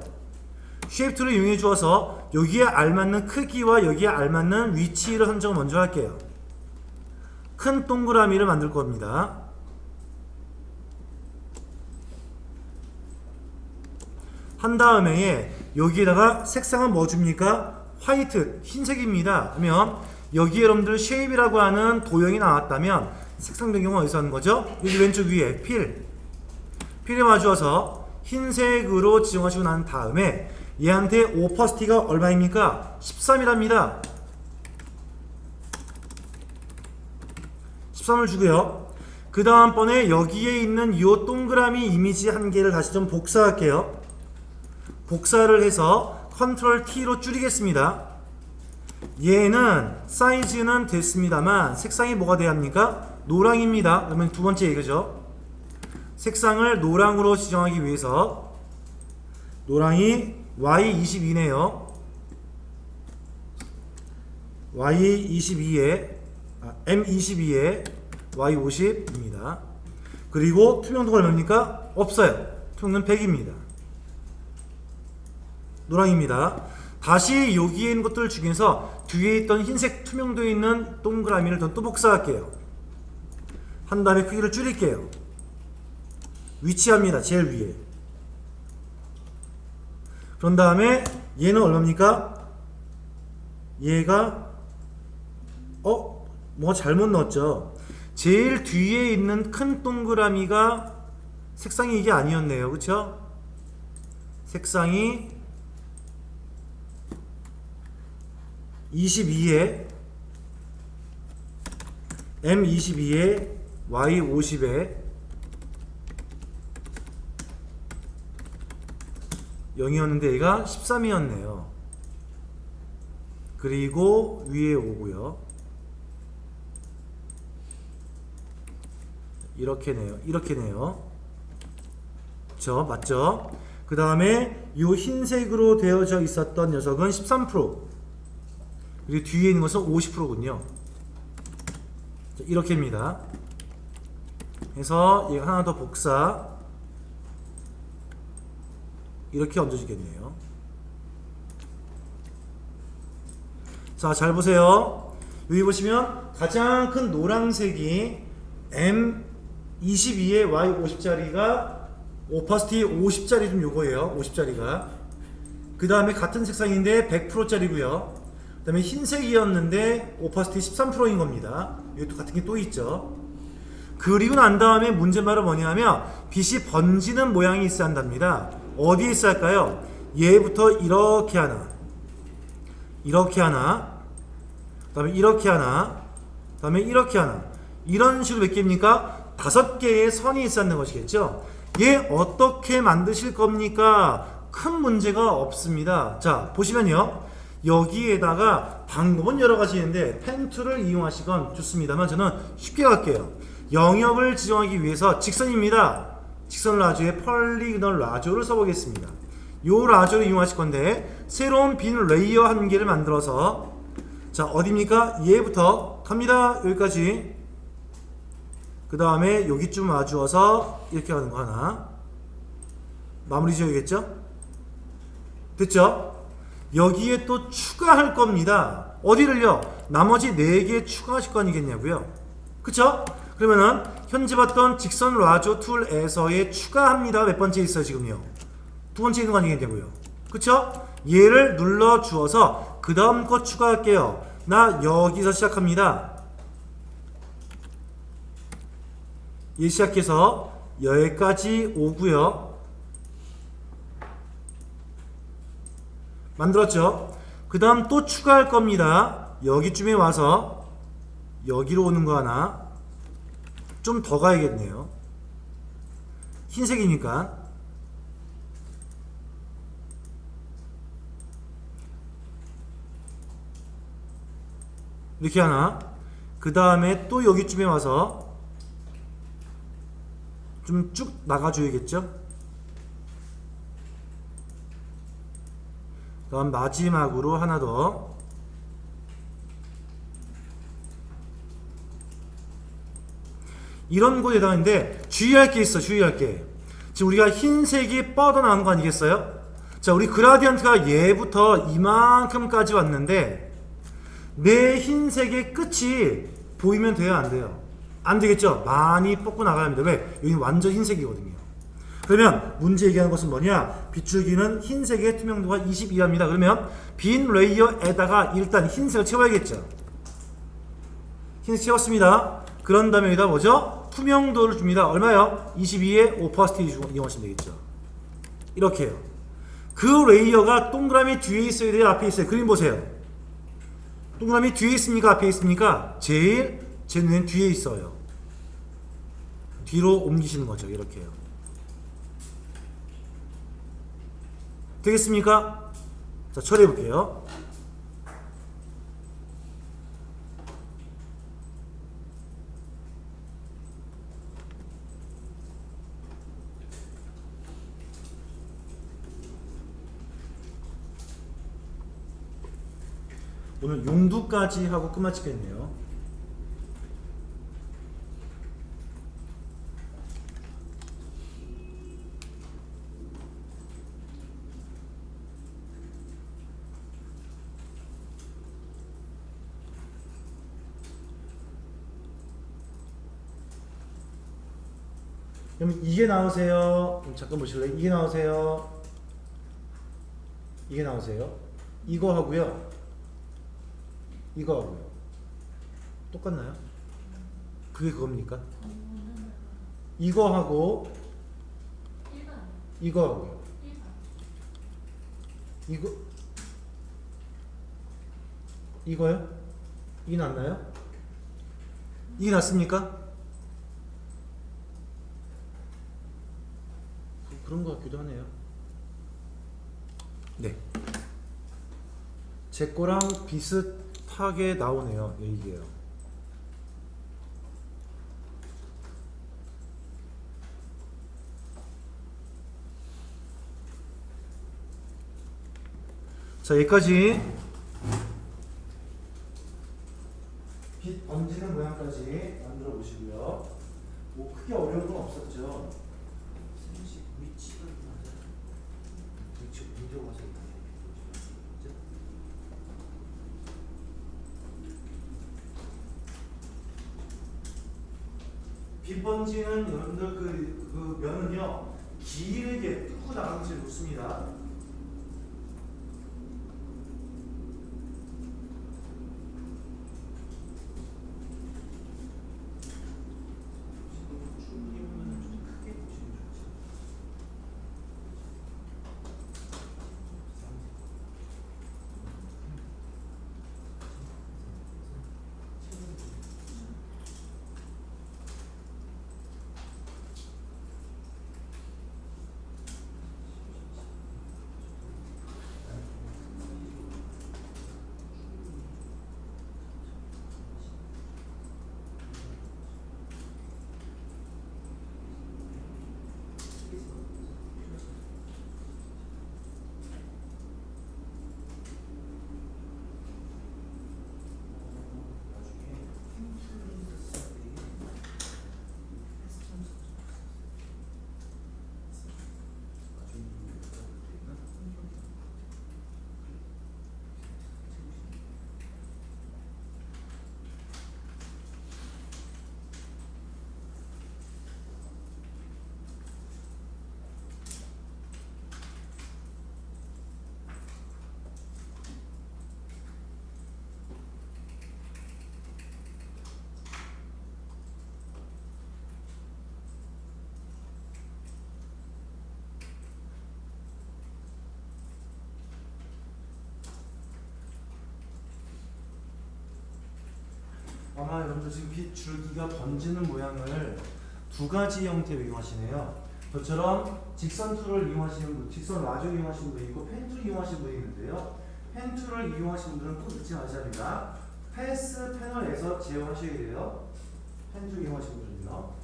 쉐입 툴을 이용해 주어서 여기에 알맞는 크기와 여기에 알맞는 위치를 선정을 먼저 할게요. 큰 동그라미를 만들 겁니다. 한 다음에 여기에다가 색상은 뭐 줍니까? 화이트, 흰색입니다. 그러면 여기에 여러분들 쉐입이라고 하는 도형이 나왔다면 색상 변경은 어디서 하는 거죠? 여기 왼쪽 위에 필에 마주어서 흰색으로 지정하시고 난 다음에 얘한테 오퍼시티가 얼마입니까? 13이랍니다. 13을 주고요. 그 다음번에 여기에 있는 이 동그라미 이미지 한 개를 다시 좀 복사할게요. 복사를 해서 컨트롤 T로 줄이겠습니다. 얘는 사이즈는 됐습니다만 색상이 뭐가 돼야 합니까? 노랑입니다. 그러면 두 번째 얘기죠. 색상을 노랑으로 지정하기 위해서 노랑이 Y22네요. Y22에 M22에 Y50입니다. 그리고 투명도가 얼마입니까? 없어요. 투명도는 100입니다. 노랑입니다. 다시 여기에 있는 것들 중에서 뒤에 있던 흰색 투명도에 있는 동그라미를 또 복사할게요. 한 다음에 크기를 줄일게요. 위치합니다. 제일 위에. 그런 다음에 얘는 얼마입니까? 얘가 뭐 잘못 넣었죠. 제일 뒤에 있는 큰 동그라미가 색상이 이게 아니었네요. 그쵸? 색상이 22에 M22에 Y50에 0이었는데 얘가 13이었네요. 그리고 위에 오고요. 이렇게네요. 그쵸? 맞죠? 그 다음에 이 흰색으로 되어져 있었던 녀석은 13%, 그리고 뒤에 있는 것은 50%군요. 이렇게입니다. 그래서 얘 하나 더 복사, 이렇게 얹어지겠네요. 자, 잘 보세요. 여기 보시면 가장 큰 노란색이 M22에 Y50짜리가 오파시티 50짜리 좀 요거예요. 50짜리가. 그 다음에 같은 색상인데 100%짜리고요. 그 다음에 흰색이었는데 오파시티 13%인 겁니다. 이것도 같은 게 또 있죠. 그리고 난 다음에 문제말은 뭐냐면 빛이 번지는 모양이 있어야 한답니다. 어디에 있어야 할까요? 얘부터 이렇게 하나, 이렇게 하나, 그 다음에 이렇게 하나, 그 다음에 이렇게 하나, 이런 식으로 몇 개입니까? 5개의 선이 있어야 하는 것이겠죠. 얘 어떻게 만드실 겁니까? 큰 문제가 없습니다. 자, 보시면요, 여기에다가 방법은 여러 가지 있는데 펜툴을 이용하시건 좋습니다만 저는 쉽게 갈게요. 영역을 지정하기 위해서 직선입니다. 직선 라조에 폴리그널 라조를 써보겠습니다. 요 라조를 이용하실 건데 새로운 빈 레이어 한 개를 만들어서, 자, 어디입니까? 얘부터 갑니다. 여기까지. 그 다음에 여기쯤 와주어서 이렇게 하는 거 하나 마무리 지어야겠죠? 됐죠? 여기에 또 추가할 겁니다. 어디를요? 나머지 4개 추가하실 거 아니겠냐고요? 그쵸? 그러면은 현재 봤던 직선 라조 툴에서의 추가합니다. 몇 번째 있어요 지금요? 두 번째 있는 거 아니겠냐고요? 그쵸? 얘를 눌러 주어서 그 다음 거 추가할게요. 나 여기서 시작합니다. 얘 시작해서 여기까지 오고요. 만들었죠? 그 다음 또 추가할 겁니다. 여기쯤에 와서 여기로 오는 거 하나, 좀 더 가야겠네요. 흰색이니까. 이렇게 하나, 그 다음에 또 여기쯤에 와서 좀 쭉 나가줘야겠죠? 그 다음 마지막으로 하나 더. 이런 곳에 해당하는데 주의할 게 있어. 주의할 게. 지금 우리가 흰색이 뻗어나오는 거 아니겠어요? 자, 우리 그라디언트가 얘부터 이만큼까지 왔는데 내 흰색의 끝이 보이면 돼요? 안 돼요? 안 되겠죠? 많이 뻗고 나가야 합니다. 왜? 여기는 완전 흰색이거든요. 그러면 문제 얘기하는 것은 뭐냐? 비출기는 흰색의 투명도가 22합니다. 그러면 빈 레이어에다가 일단 흰색을 채워야겠죠. 흰색 채웠습니다. 그런 다음에 여기다 뭐죠? 투명도를 줍니다. 얼마요? 22에 오파시티 이용하시면 되겠죠. 이렇게요. 그 레이어가 동그라미 뒤에 있어야 돼요? 앞에 있어요? 그림 보세요. 동그라미 뒤에 있습니까? 앞에 있습니까? 제일 제 눈엔 뒤에 있어요. 뒤로 옮기시는 거죠. 이렇게요. 되겠습니까? 자, 처리해 볼게요. 오늘 용두까지 하고 끝마치겠네요. 그럼 이게 나오세요. 잠깐 보실래요? 이게 나오세요. 이게 나오세요. 이거 하고요. 이거 하고요. 똑같나요? 그게 그겁니까? 이거 하고 일반 이거 하고요. 일반 이거 이거요? 이게 낫나요? 이게 낫습니까? 그런 것 같기도 하네요. 네. 제 거랑 비슷하게 나오네요. 예, 이게요. 자, 여기까지 빛 번지는 모양까지 만들어 보시고요. 뭐 크게 어려운 건 없었죠. 위치가 맞아요. 위치 공정 와서 빛 번지는 여러분들 그 면은요 길게 뚫고 나가는 게 제일 좋습니다. 충분히 보면 좀 크게 보시면 좋죠. 아마 여러분들 지금 빛 줄기가 번지는 모양을 두 가지 형태로 이용하시네요. 저처럼 직선 툴을 이용하시는 분, 직선 라주를 이용하시는 분이 있고 펜 툴을 이용하시는 분이 있는데요. 펜 툴을 이용하시는 분들은 꼭 잊지 마셔야 합니다. 패스 패널에서 제어하셔야 돼요. 펜 툴 이용하시는 분들은요.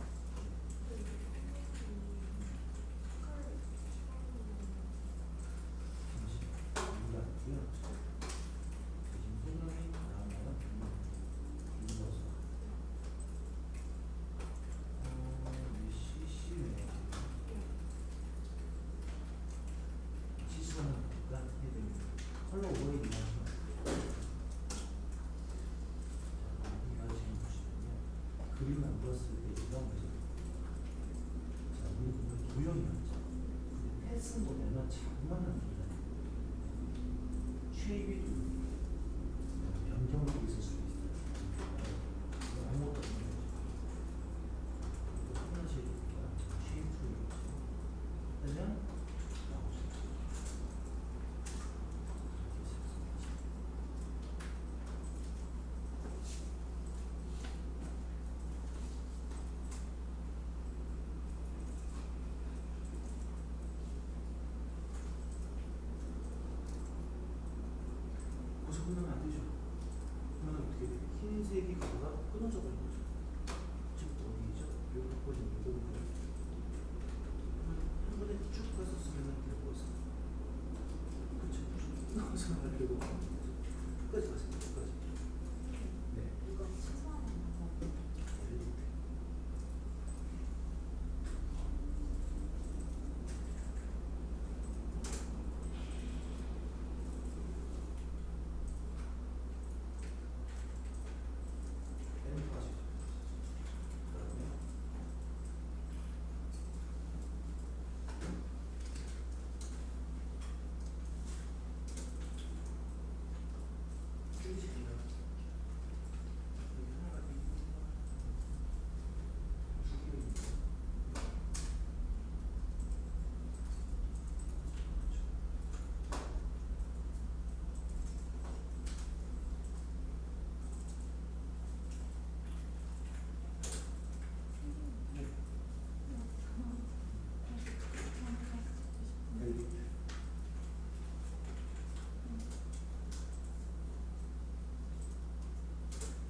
컬러 오버레이 그림 만들었을 때 이런 거죠. 자, 우리 보면 도형이 맞죠. 근데 패스 모델은 자그마한 도형. 쉐입이 변경도 있을 수도 있어요. 아무것도 없는 거죠. 하나씩 쉐입 툴이죠. 그러면 흰색이 가다가 끊어져 버린 거죠. 지금 어디죠? 여기 보시면 이거 한 번에 쭉 가서 쓰면 되고 있어. 그렇죠. 끊어서 하려고 끝까지 가세요. 끝까지. 네. 이거 최소한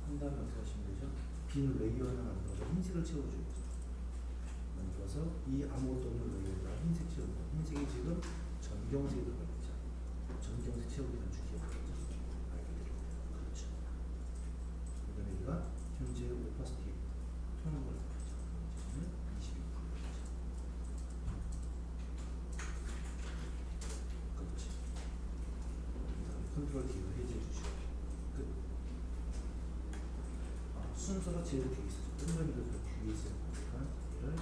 한 다음에 어떻게 하시면 되죠? 빈 레이어를 만들어서 흰색을 채워주는 거죠. 만들어서 이 아무것도 없는 레이어에다 흰색 채우고, 흰색이 지금 전경색이 들어가 있죠. 전경색 채우기 단축키가 들어가죠. 알게 되고. 그렇죠. 그 다음에 얘가 현재 오파시티 토는 걸 들어가죠. 지금 22%. 그렇지. 그 다음에 컨트롤 D로 해제해 주시고. 끝. 순서가 제일 뒤에 있어요. 끝면도 뒤에 있어요. 그러니까 얘를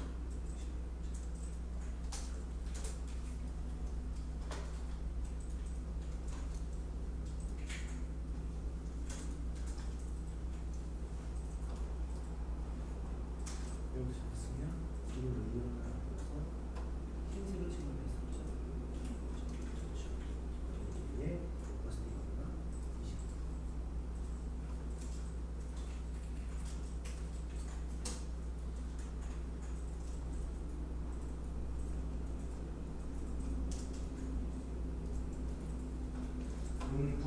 여기서 잡았으면 이걸 이용하면서 흰색을 채우면서 그렇죠. 뒤에 오파시티가 20.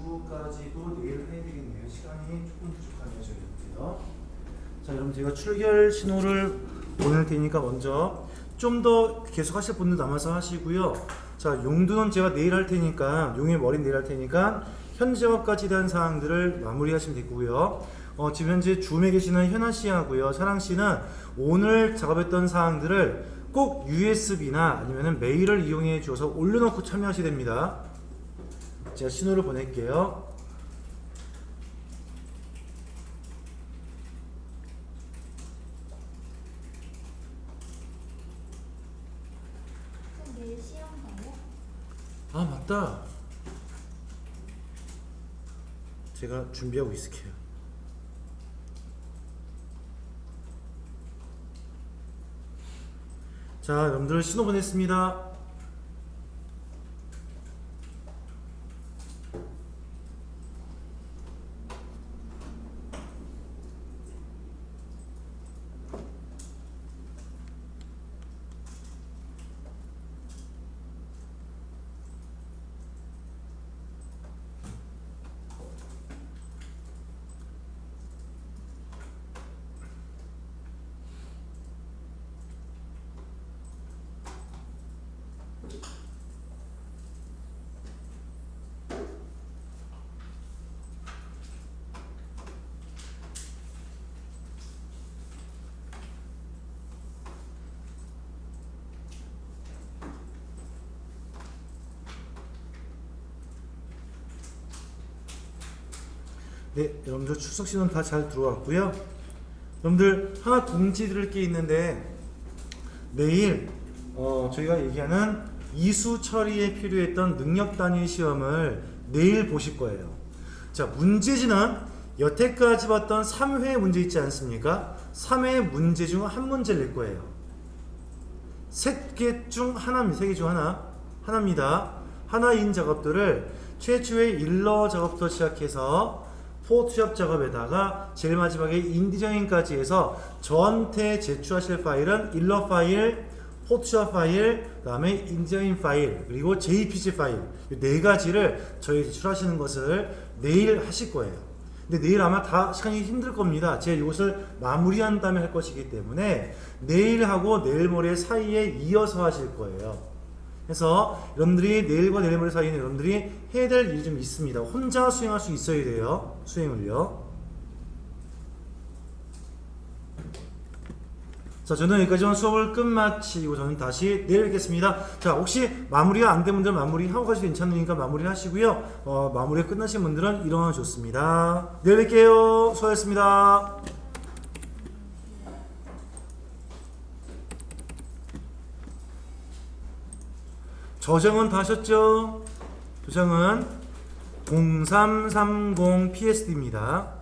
공부까지도 내일 해야 되겠네요. 시간이 조금 부족하네요. 저희한테요. 자, 여러분 제가 출결 신호를 보낼 테니까 먼저 좀 더 계속 하실 분들 남아서 하시고요. 자, 용두는 제가 내일 할 테니까, 용의 머리 내일 할 테니까 현재 작업까지 대한 사항들을 마무리하시면 되고요. 지금 현재 줌에 계시는 현아 씨하고요, 사랑 씨는 오늘 작업했던 사항들을 꼭 USB나 아니면 메일을 이용해 주어서 올려놓고 참여하셔야 됩니다. 제가 신호를 보낼게요. 좀 내일 시험 봐요? 아, 맞다. 제가 준비하고 있을게요. 자, 여러분들 신호 보냈습니다. 네, 여러분들 출석 신호는 다 잘 들어왔고요. 여러분들 하나 공지 드릴 게 있는데, 내일 저희가 얘기하는 이수 처리에 필요했던 능력 단위 시험을 내일 보실 거예요. 자, 문제지는 여태까지 봤던 3회 문제 있지 않습니까? 3회 문제 중 한 문제를 낼 거예요. 3개 중 하나입니다. 3개 중 하나입니다. 하나인 작업들을 최초의 일러 작업부터 시작해서 포토샵 작업에다가 제일 마지막에 인디자인까지 해서 저한테 제출하실 파일은 일러 파일, 포토샵 파일, 그 다음에 인디자인 파일, 그리고 JPG 파일, 이 4가지를 저희 제출하시는 것을 내일 하실 거예요. 근데 내일 아마 다 시간이 힘들 겁니다. 제가 이것을 마무리한 다음에 할 것이기 때문에 내일하고 내일 모레 사이에 이어서 하실 거예요. 그래서 여러분들이 내일과 내일 모레 사이에는 여러분들이 해야 될 일이 좀 있습니다. 혼자 수행할 수 있어야 돼요. 수행을요. 자, 저는 여기까지만 수업을 끝마치고 저는 다시 내일 뵙겠습니다. 자, 혹시 마무리가 안 된 분들은 마무리하고 가셔도 괜찮으니까 마무리 하시고요. 마무리가 끝나신 분들은 일어나 좋습니다. 내일 뵐게요. 수고하셨습니다. 저장은 다 하셨죠? 저장은 0330 PSD입니다.